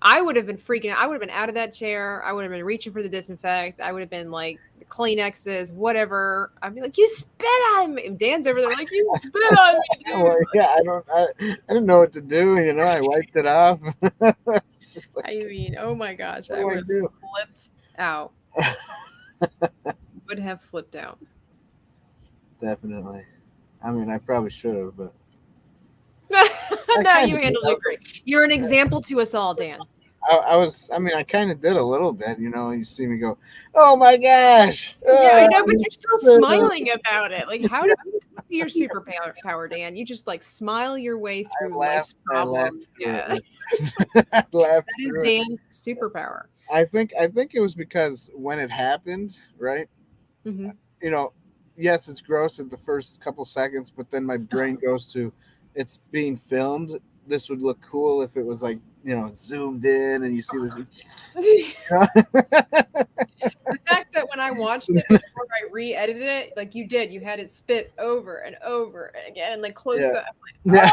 I would have been freaking out. I would have been out of that chair. I would have been reaching for the disinfect. I would have been like the Kleenexes, whatever. I'd be like, "You spit on me." And Dan's over there like, "You spit on me, dude." Well, yeah, I didn't know what to do. You know, I wiped it off. Like, I mean, oh my gosh, I would have flipped out. Would have flipped out. Definitely. I mean, I probably should have, but. No, you handled it great. You're an example to us all, Dan. I kind of did a little bit, you know, you see me go, oh my gosh. Yeah, I know, but you're still smiling about it. Like, how do you see your superpower, Dan? You just like smile your way through life's problems. Yeah. That is Dan's superpower. I think it was because when it happened, right? Mm-hmm. You know, yes, it's gross at the first couple seconds, but then my brain goes to, it's being filmed. This would look cool if it was like, you know, zoomed in and you see this. The fact that when I watched it before I re-edited it, like you did, you had it spit over and over again and like close up. Like,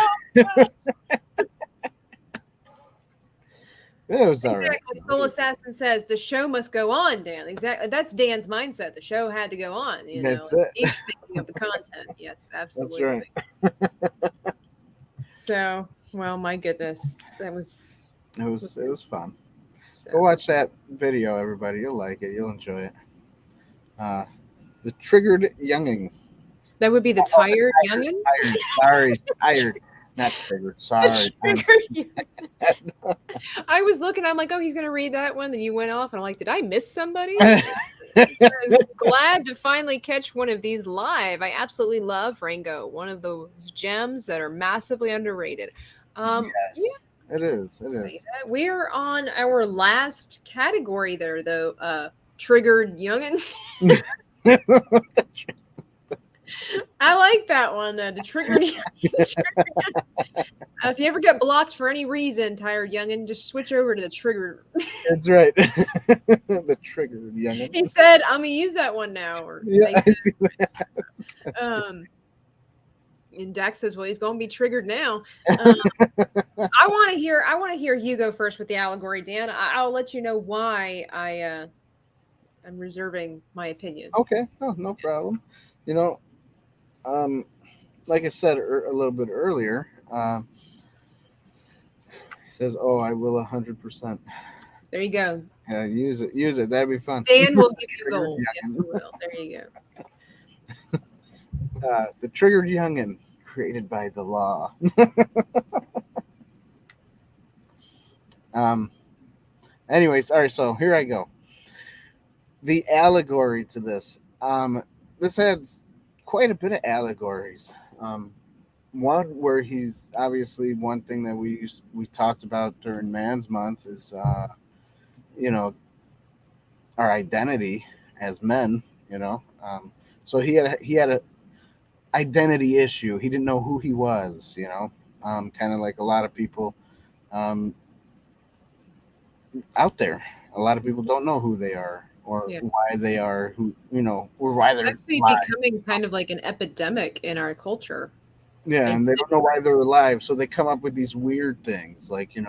It was all exactly. right. Soul Assassin says the show must go on, Dan. Exactly. That's Dan's mindset. The show had to go on. You know, that's it. He's thinking of the content. Yes, absolutely. That's right. So, well, my goodness, it was fun. So. Go watch that video, everybody. You'll like it. You'll enjoy it. The Triggered Youngin. That would be the tired youngin. Tired. Not triggered. Sorry. I was looking. I'm like, oh, he's gonna read that one. Then you went off, and I'm like, did I miss somebody? It says, glad to finally catch one of these live. I absolutely love Rango. One of those gems that are massively underrated. Yes, it is. It is. We're on our last category there, though. Triggered youngin. I like that one, though. The triggered. If you ever get blocked for any reason, tired youngin, just switch over to the triggered. That's right. The triggered youngin. He said, "I'm gonna use that one now." Or yeah, and Dax says, "Well, he's gonna be triggered now." I want to hear you go first with the allegory, Dan. I'll let you know why I'm reserving my opinion. Okay, no problem. You know. Like I said a little bit earlier, he says, "Oh, I will 100%." There you go. Yeah, use it. That'd be fun. Dan will give you gold. Yes, he will. There you go. The triggered youngin, created by the law. Anyways, all right. So here I go. The allegory to this. This has quite a bit of allegories. One where he's obviously one thing that we talked about during Man's Month is our identity as men. So he had a identity issue. He didn't know who he was. Kind of like a lot of people out there. A lot of people don't know who they are or why they are who or why they're actually alive. Becoming kind of like an epidemic in our culture. Yeah, and they don't know why they're alive, so they come up with these weird things like the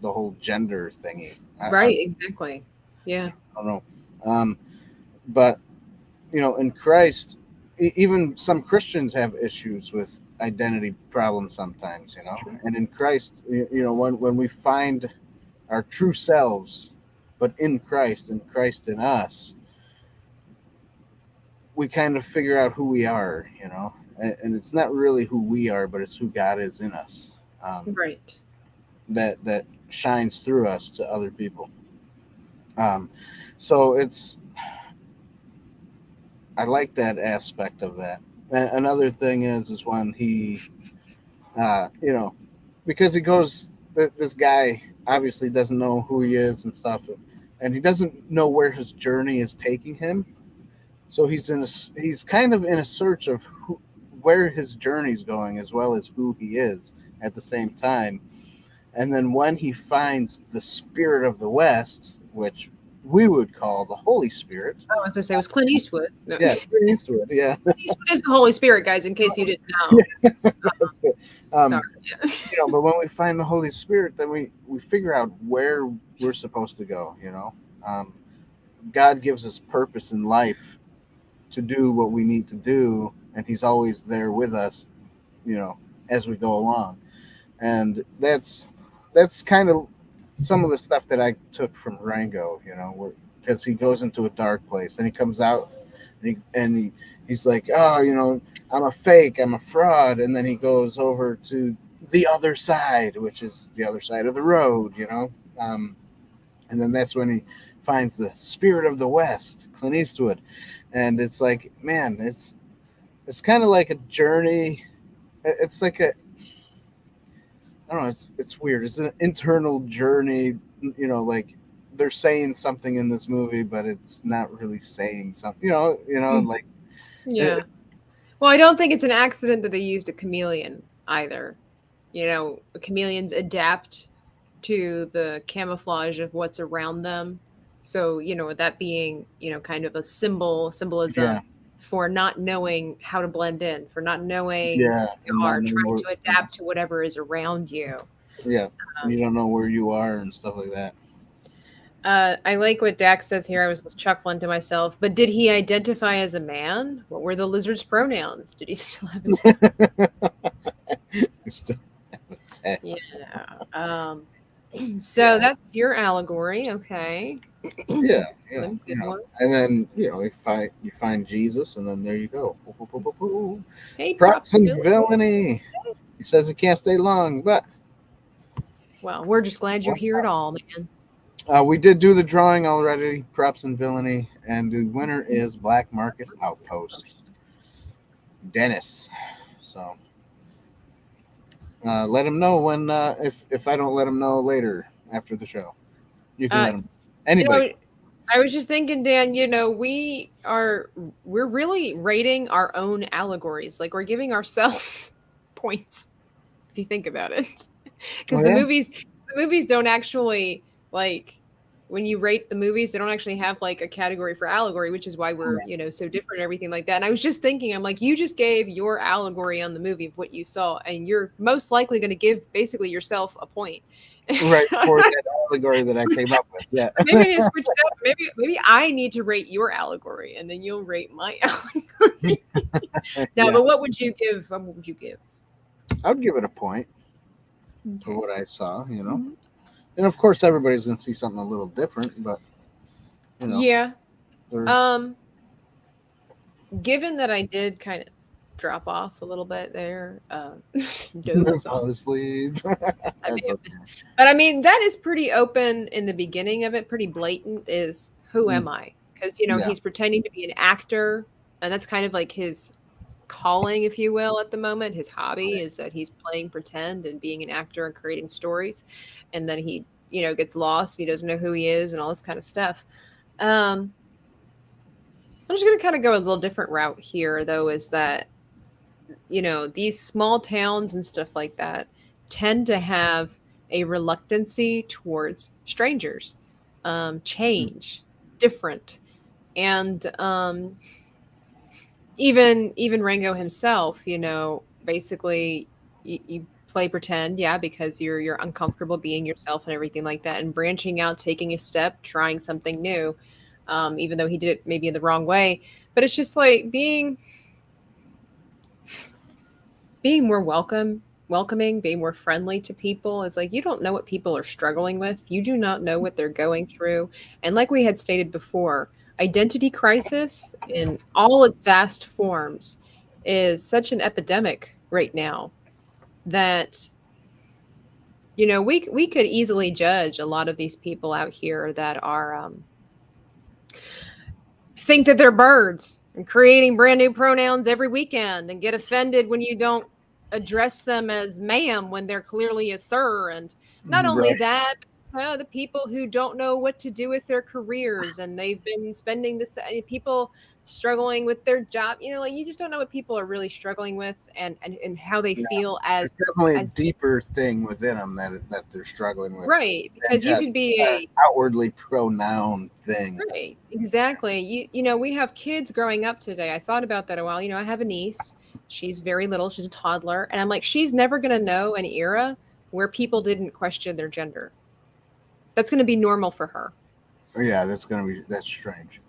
whole gender thingy. Exactly. Yeah. I don't know, but in Christ, even some Christians have issues with identity problems sometimes. And in Christ, when we find our true selves, but in Christ in us, we kind of figure out who we are, and it's not really who we are, but it's who God is in us. Right. That shines through us to other people. So I like that aspect of that. Another thing is when he, because he goes, this guy obviously doesn't know who he is and stuff, and he doesn't know where his journey is taking him. So he's kind of in a search of where his journey's going, as well as who he is at the same time. And then when he finds the Spirit of the West, which we would call the Holy Spirit. I was going to say it was Clint Eastwood. No. Yeah, Clint Eastwood, yeah. Clint Eastwood is the Holy Spirit, guys, in case you didn't know. Sorry. But when we find the Holy Spirit, then we figure out where we're supposed to go, God gives us purpose in life to do what we need to do, and he's always there with us, as we go along. And that's kind of some of the stuff that I took from Rango, because he goes into a dark place and he comes out and he's like, oh, I'm a fake, I'm a fraud. And then he goes over to the other side, which is the other side of the road, and then that's when he finds the Spirit of the West, Clint Eastwood. And it's like, man, it's kind of like a journey. It's like I don't know. It's weird. It's an internal journey. Like they're saying something in this movie, but it's not really saying something. Like yeah. Well, I don't think it's an accident that they used a chameleon either. Chameleons adapt to the camouflage of what's around them. So, that being, kind of a symbolism for not knowing how to blend in, for not knowing who you are, trying to adapt to whatever is around you. Yeah. You don't know where you are and stuff like that. I like what Dax says here. I was chuckling to myself, but did he identify as a man? What were the lizard's pronouns? Did he still have his Yeah. So that's your allegory, okay. Yeah. And then you find Jesus, and then there you go. Hey, props and villainy. He says he can't stay long, but well, we're just glad you're here at all, man. We did do the drawing already, props and villainy, and the winner is Black Market Outpost, Dennis. So let him know when if I don't let him know later after the show, you can let him. Anybody. I was just thinking, Dan, we're really rating our own allegories. Like we're giving ourselves points, if you think about it. Because the movies don't actually, like, when you rate the movies, they don't actually have like a category for allegory, which is why we're, so different and everything like that. And I was just thinking, I'm like, you just gave your allegory on the movie of what you saw, and you're most likely going to give basically yourself a point. Right, for that allegory that I came up with. Yeah. So maybe I need to switch it up. Maybe I need to rate your allegory, and then you'll rate my allegory. But what would you give? What would you give? I would give it a point for what I saw. And of course, everybody's going to see something a little different, but you know, Yeah. they're- Given that I did kind of drop off a little bit there, doze off. fall asleep. I mean, That's it okay. was, but I mean, that is pretty open in the beginning of it, pretty blatant is who am I? Because, Yeah. he's pretending to be an actor, and that's kind of like his calling, if you will, at the moment. His hobby is that he's playing pretend and being an actor and creating stories. And then he, gets lost. He doesn't know who he is and all this kind of stuff. I'm just going to kind of go a little different route here, though, is that, these small towns and stuff like that tend to have a reluctancy towards strangers, change, different. And even Rango himself, basically you play pretend, yeah, because you're uncomfortable being yourself and everything like that, and branching out, taking a step, trying something new, even though he did it maybe in the wrong way. But it's just like being more welcoming, being more friendly to people. Is like, you don't know what people are struggling with. You do not know what they're going through. And like we had stated before, identity crisis in all its vast forms is such an epidemic right now that we could easily judge a lot of these people out here that are think that they're birds and creating brand new pronouns every weekend and get offended when you don't address them as ma'am when they're clearly a sir. And not only Right. that, the people who don't know what to do with their careers and they've been spending this, people struggling with their job, like you just don't know what people are really struggling with and how they Yeah. feel There's definitely a as deeper thing within them that they're struggling with right, than because you just could be that outwardly pronoun thing. right, exactly. We have kids growing up today. I thought about that a while. I have a niece. She's very little. She's a toddler, and I'm like, she's never going to know an era where people didn't question their gender. That's going to be normal for her. Yeah, that's strange.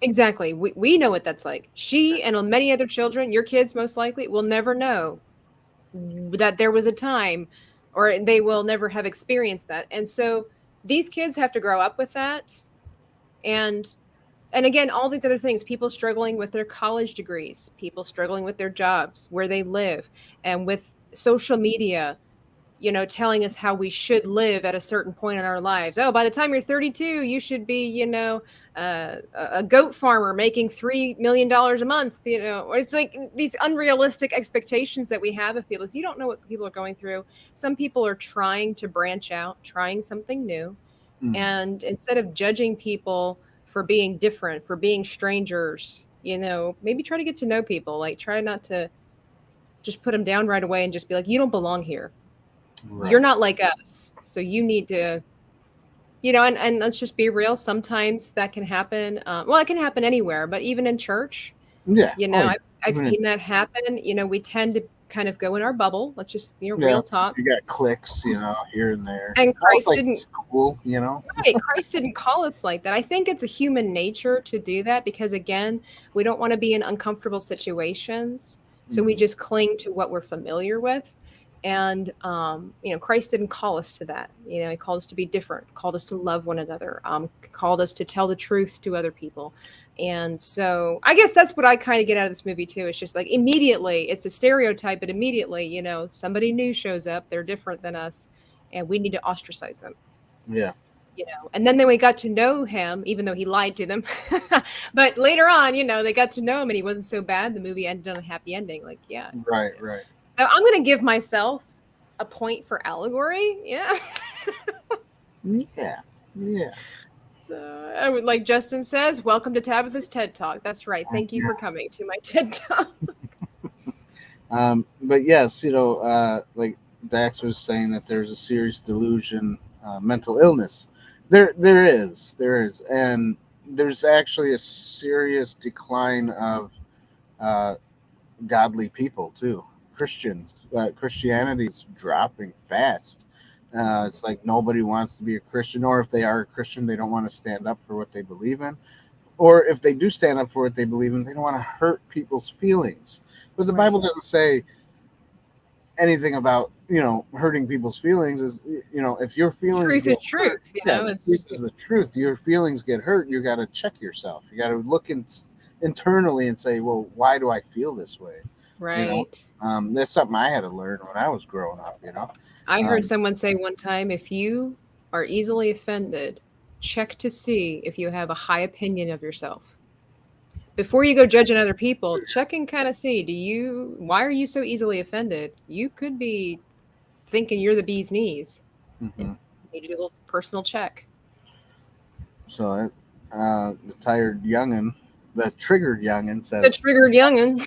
Exactly. We know what that's like. She and many other children, your kids most likely, will never know that there was a time, or they will never have experienced that. And so these kids have to grow up with that. And again, all these other things, people struggling with their college degrees, people struggling with their jobs, where they live, and with social media, telling us how we should live at a certain point in our lives. Oh, by the time you're 32, you should be, a goat farmer making $3 million a month. It's like these unrealistic expectations that we have of people. So you don't know what people are going through. Some people are trying to branch out, trying something new. And instead of judging people for being different, for being strangers, maybe try to get to know people. Like, try not to just put them down right away and just be like, you don't belong here. Right. You're not like us. So you need to, and let's just be real. Sometimes that can happen. Well, it can happen anywhere, but even in church, Yeah. I've seen that happen. We tend to kind of go in our bubble. Let's just, Yeah. real talk. You got clicks, here and there. And Christ like didn't school, Right, Christ didn't call us like that. I think it's a human nature to do that because, again, we don't want to be in uncomfortable situations. So we just cling to what we're familiar with. And, Christ didn't call us to that. He called us to be different, called us to love one another, called us to tell the truth to other people. And so I guess that's what I kind of get out of this movie, too. It's just like immediately, it's a stereotype, but immediately, somebody new shows up. They're different than us, and we need to ostracize them. Yeah. And then we got to know him, even though he lied to them. But later on, they got to know him and he wasn't so bad. The movie ended on a happy ending. Like, yeah. Right. So I'm going to give myself a point for allegory. Yeah. Yeah. So, I would, like Justin says, welcome to Tabitha's TED Talk. That's right. Thank you for coming to my TED Talk. But yes, like Dax was saying that there's a serious delusion, mental illness. There is, and there's actually a serious decline of godly people too. Christianity's dropping fast. It's like nobody wants to be a Christian, or if they are a Christian, they don't want to stand up for what they believe in. Or if they do stand up for what they believe in, they don't want to hurt people's feelings. But the Bible doesn't say anything about, hurting people's feelings is, if your feelings Truth is get truth. hurt, You know, the it's truth is the truth. Your feelings get hurt. You got to check yourself. You got to look internally and say, well, why do I feel this way? right. That's something I had to learn when I was growing up. I heard Um, someone say one time, if you are easily offended, check to see if you have a high opinion of yourself. Before you go judging other people, check and kind of see, why are you so easily offended? You could be thinking you're the bee's knees. mhm. You need to do a little personal check. So the tired youngin, the triggered youngin The says, triggered youngin.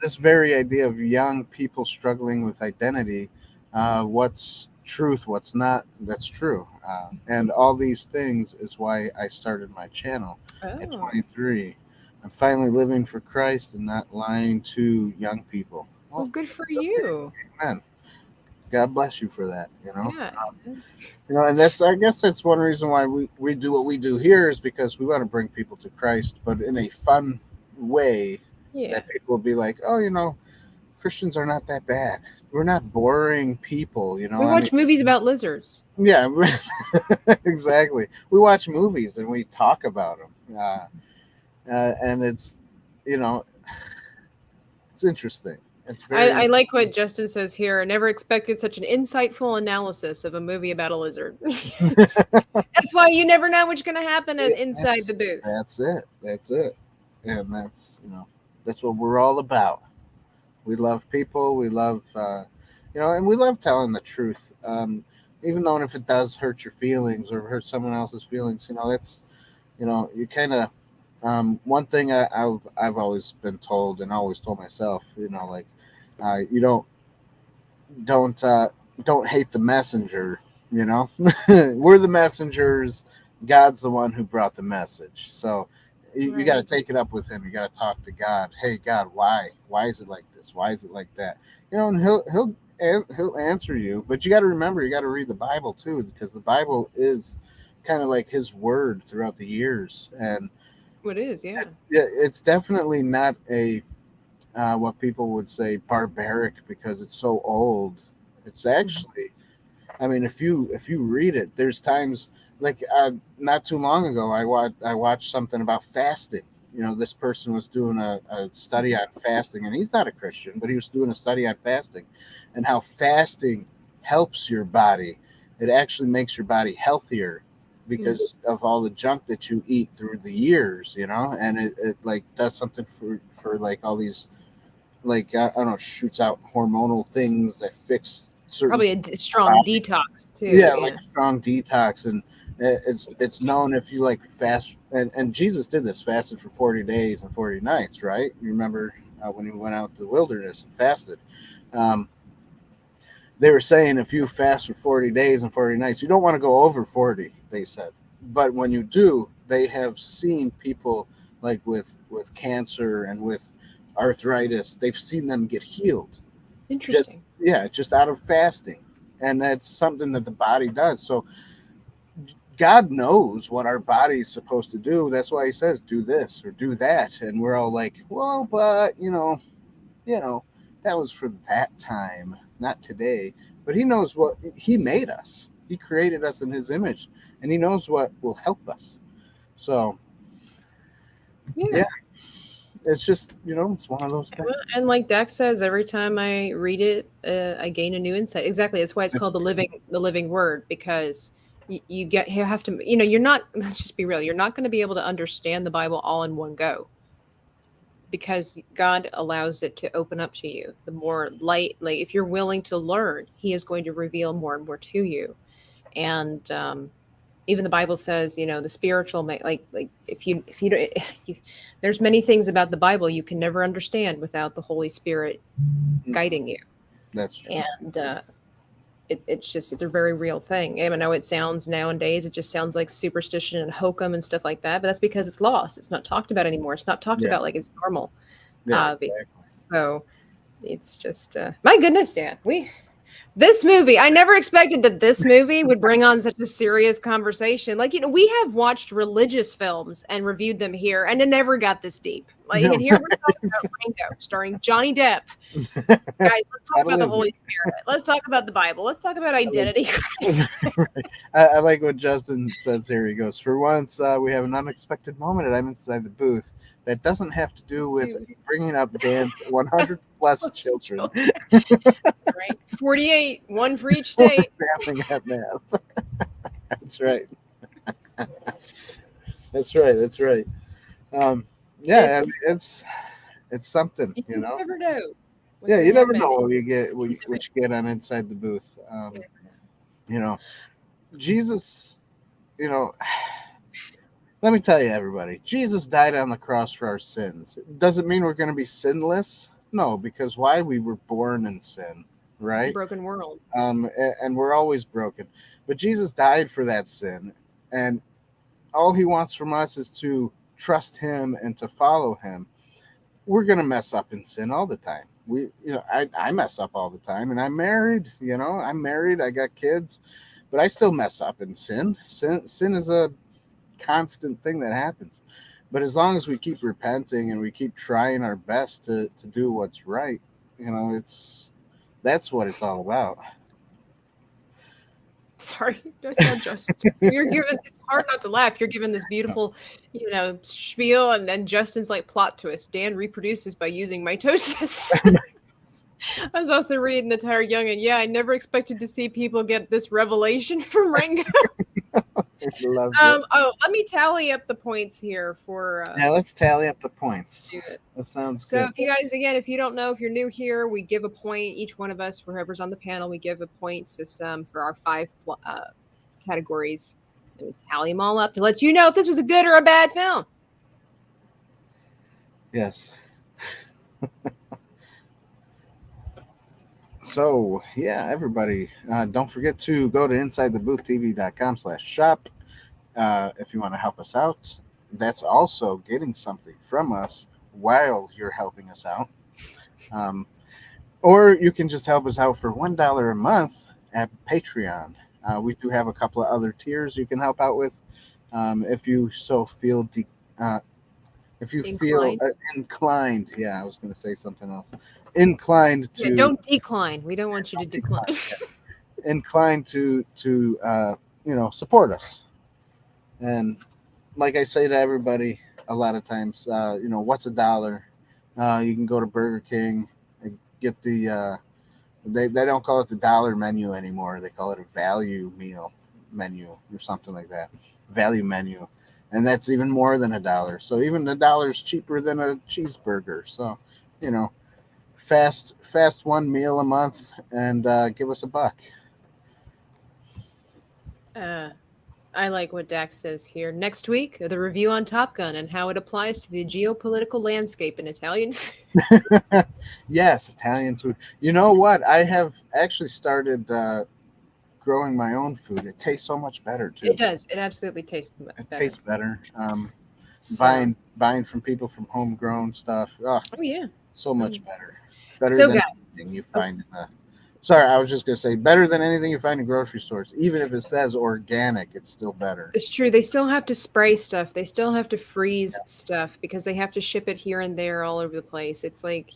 this very idea of young people struggling with identity, what's truth, what's not, that's true. And all these things is why I started my channel at Oh, 23. I'm finally living for Christ and not lying to young people. well, good for you. Amen. God bless you for that. Yeah. And I guess that's one reason why we do what we do here, is because we want to bring people to Christ, but in a fun way Yeah. that people will be like, oh, Christians are not that bad. We're not boring people. We watch movies about lizards. Yeah, exactly. We watch movies and we talk about them, and it's interesting. It's very. I like what Justin says here. I never expected such an insightful analysis of a movie about a lizard. That's why you never know what's going to happen inside the booth. That's it. And that's what we're all about. We love people. We love, and we love telling the truth. Even though if it does hurt your feelings or hurt someone else's feelings, that's, you kind of, one thing I've always been told and always told myself, you don't hate the messenger. We're the messengers. God's the one who brought the message. So you got to take it up with him. You got to talk to God. Hey, God, why? Why is it like this? Why is it like that? And he'll answer you. But you got to remember, you got to read the Bible too, because the Bible is kind of like his word throughout the years. And it is, yeah. It's definitely not a what people would say barbaric because it's so old. It's actually, I mean, if you read it, there's times like not too long ago, I watched something about fasting. This person was doing a study on fasting, and he's not a Christian, but he was doing a study on fasting and how fasting helps your body. It actually makes your body healthier because of all the junk that you eat through the years, and it like does something for like all these, like, I don't know, shoots out hormonal things that fix certain. Probably a strong detox too. Yeah, like a strong detox. And it's known if you like fast, and Jesus did this, fasted for 40 days and 40 nights, right? You remember when he went out to the wilderness and fasted. They were saying if you fast for 40 days and 40 nights, you don't want to go over 40, they said. But when you do, they have seen people like with cancer and with arthritis, they've seen them get healed. Interesting. Just out of fasting. And that's something that the body does. So God knows what our body's supposed to do. That's why he says, do this or do that. And we're all like, well, but, that was for that time, not today. But he knows what he made us. He created us in his image, and he knows what will help us. So, yeah. It's just, it's one of those things. And like Dax says, every time I read it, I gain a new insight. Exactly. That's why it's called the living word, because you have to, you're not, let's just be real. You're not going to be able to understand the Bible all in one go, because God allows it to open up to you. The more light, like if you're willing to learn, he is going to reveal more and more to you. And, even the Bible says, the spiritual, like if you don't, there's many things about the Bible you can never understand without the Holy Spirit guiding you. That's true. And it's a very real thing. I know it sounds nowadays, it just sounds like superstition and hokum and stuff like that, but that's because it's lost. It's not talked about anymore. It's not talked about like it's normal. Yeah, exactly. So it's just, my goodness, Dan, this movie, I never expected that this movie would bring on such a serious conversation. Like, we have watched religious films and reviewed them here, and it never got this deep. Like, No. and here we're talking about Rango, starring Johnny Depp. Guys, let's talk about the Holy Spirit. Let's talk about the Bible. Let's talk about identity. I like what Justin says here. He goes, "For once, we have an unexpected moment, and I'm inside the booth. That doesn't have to do with bringing up Dan's 100 plus children." That's right. 48, one for each state. Examining that math. That's right. That's right. That's right. Yeah, it's something, You never know. Yeah, you never know what you get on Inside the Booth. Jesus, let me tell you, everybody, Jesus died on the cross for our sins. Does it mean we're going to be sinless? No, because why? We were born in sin, right? It's a broken world. And we're always broken. But Jesus died for that sin, and all he wants from us is to trust him and to follow him. We're going to mess up in sin all the time. I mess up all the time, and I'm married, I got kids, but I still mess up in sin. Sin is a constant thing that happens. But as long as we keep repenting and we keep trying our best to do what's right, that's what it's all about. Sorry, I saw Justin. It's hard not to laugh. You're giving this beautiful, spiel, and then Justin's like plot twist. Dan reproduces by using mitosis. I was also reading the Tired Young, and I never expected to see people get this revelation from Rango. Let me tally up the points here for. Let's tally up the points. That sounds good. So, if you guys, again, if you don't know, if you're new here, we give a point. Each one of us, for whoever's on the panel, we give a point system for our 5 categories. And we tally them all up to let you know if this was a good or a bad film. Yes. So, everybody, don't forget to go to InsideTheBoothTV.com/shop if you want to help us out. That's also getting something from us while you're helping us out. Or you can just help us out for $1 a month at Patreon. We do have a couple of other tiers you can help out with if you so feel inclined. I was going to say something else. Inclined to don't decline. We don't want you to decline. Inclined to support us. And like I say to everybody a lot of times, what's $1? You can go to Burger King and get the they don't call it the dollar menu anymore. They call it a value meal menu or something like that. Value menu. And that's even more than $1. So even $1 is cheaper than a cheeseburger. So, fast one meal a month and give us $1. I like what Dax says here. Next week, the review on Top Gun and how it applies to the geopolitical landscape in Italian food. Yes, Italian food. You know what? I have actually started growing my own food. It tastes so much better too. It does. It absolutely tastes better. It tastes better. Buying from people from homegrown stuff. Oh yeah. So much better. Better than anything you find in the. Sorry, I was just going to say better than anything you find in grocery stores. Even if it says organic, it's still better. It's true. They still have to spray stuff. They still have to freeze stuff because they have to ship it here and there all over the place. It's like,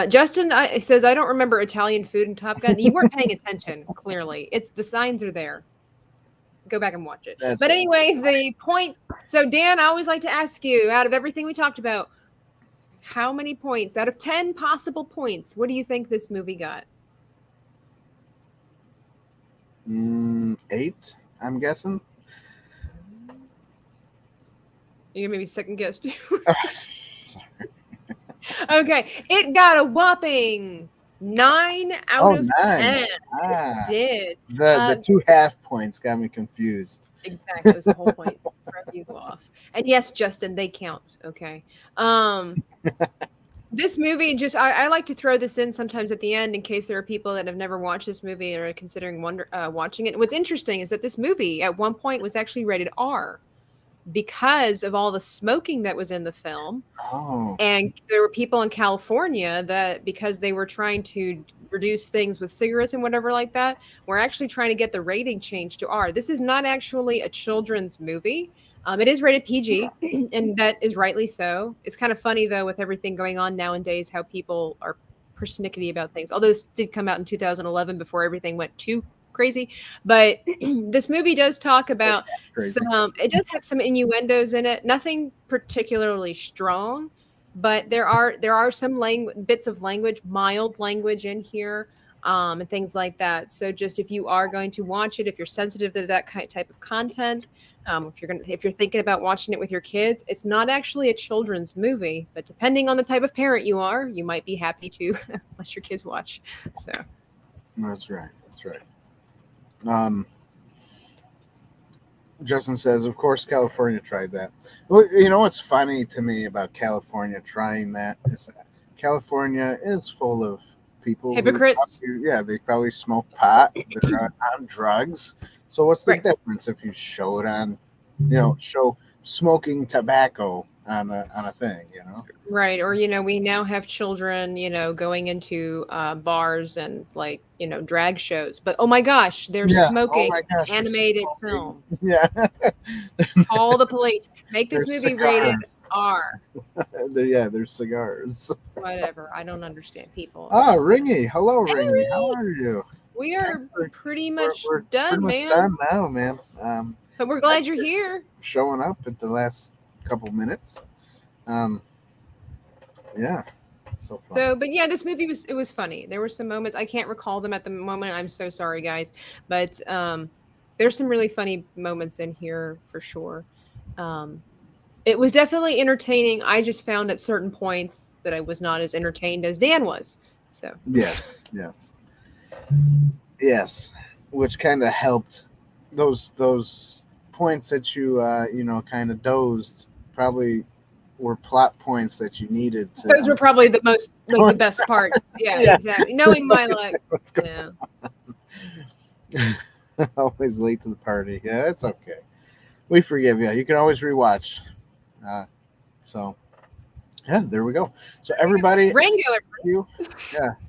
Justin says, I don't remember Italian food in Top Gun. You weren't paying attention, clearly. It's the signs are there. Go back and watch it. But anyway, the points. So, Dan, I always like to ask you, out of everything we talked about, how many points, out of 10 possible points, what do you think this movie got? 8, I'm guessing. You maybe second guess. Okay, it got a whopping 9 out of 10. It did. The 2 half points got me confused. Exactly, it was the whole point. Rub you off. And yes, Justin, they count. Okay. This movie I like to throw this in sometimes at the end in case there are people that have never watched this movie and are considering watching it. What's interesting is that this movie at one point was actually rated R because of all the smoking that was in the film. Oh. And there were people in California that, because they were trying to reduce things with cigarettes and whatever like that, were actually trying to get the rating changed to R. This is not actually a children's movie. It is rated PG, and that is rightly so. It's kind of funny though with everything going on nowadays, how people are persnickety about things. Although this did come out in 2011 before everything went too crazy, but this movie does talk about some. It does have some innuendos in it. Nothing particularly strong, but there are some bits of language, mild language in here, and things like that. So just if you are going to watch it, if you're sensitive to that type of content, if you're thinking about watching it with your kids, it's not actually a children's movie, but depending on the type of parent you are, you might be happy to let your kids watch. So that's right. Justin says, of course, California tried that. Well, you know what's funny to me about California trying that is that California is full of people. Hypocrites. They probably smoke pot. They're on drugs. So what's the difference if you show it on, show smoking tobacco on a thing, Right. Or, we now have children, going into bars and drag shows. But oh my gosh, they're smoking animated film. Yeah. Call the police. Make this movie rated R. There's cigars. Whatever. I don't understand people. Ringy. Hello, Ringy. How are you? We are pretty much we're done, pretty much man. Done now, man. But we're glad you're here. Showing up at the last couple minutes. But yeah, this movie was funny. There were some moments, I can't recall them at the moment. I'm so sorry, guys. But there's some really funny moments in here for sure. It was definitely entertaining. I just found at certain points that I was not as entertained as Dan was. So yes, which kind of helped. Those points that you kind of dozed probably were plot points that you needed to. Those were probably the most the best parts. Yeah, exactly. Knowing my luck. Always late to the party. Yeah, it's okay. We forgive you. You can always rewatch. There we go. So everybody, Rango.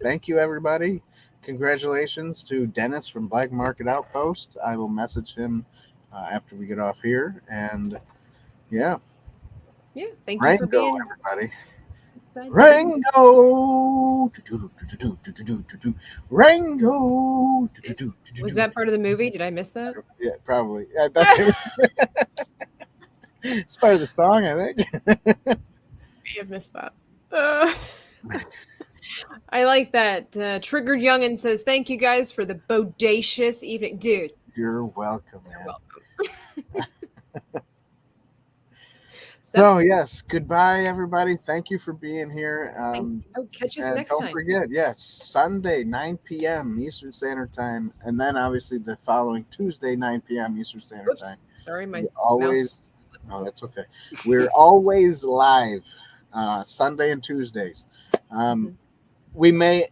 Thank you, everybody. Congratulations to Dennis from Black Market Outpost. I will message him after we get off here, and thank Rango, you for being everybody. Rango. Rango. Was that part of the movie? Did I miss that? Yeah, probably. It's part of the song, I think. I have missed that. I like that. Triggered Youngin says, "Thank you guys for the bodacious evening, dude." You're welcome, man. You're welcome. So yes, goodbye, everybody. Thank you for being here. Catch us next time. Don't forget, Sunday, 9 p.m. Eastern Standard Time, and then obviously the following Tuesday, 9 p.m. Eastern Standard Time. Sorry, my mouse. Oh, that's okay. We're always live Sunday and Tuesdays. We may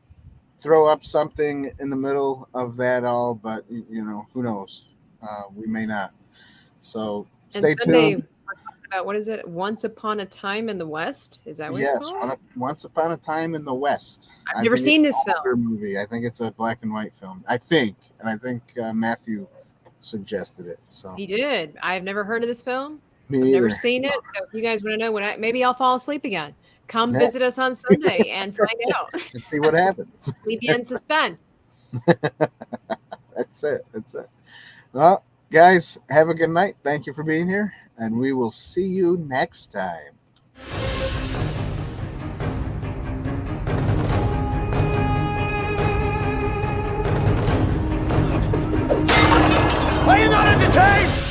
throw up something in the middle of that all, but who knows? We may not. So stay tuned. We're talking about, what is it? Once Upon a Time in the West? Is that what it's called? Yes, Once Upon a Time in the West. I've never seen this film. Movie. I think it's a black and white film. I think Matthew suggested it. So he did. I've never heard of this film. Me I've either. never seen it. So if you guys want to know maybe I'll fall asleep again. Come visit us on Sunday and find out. And see what happens. Leave you in suspense. That's it. Well, guys, have a good night. Thank you for being here, and we will see you next time. Are you not entertained?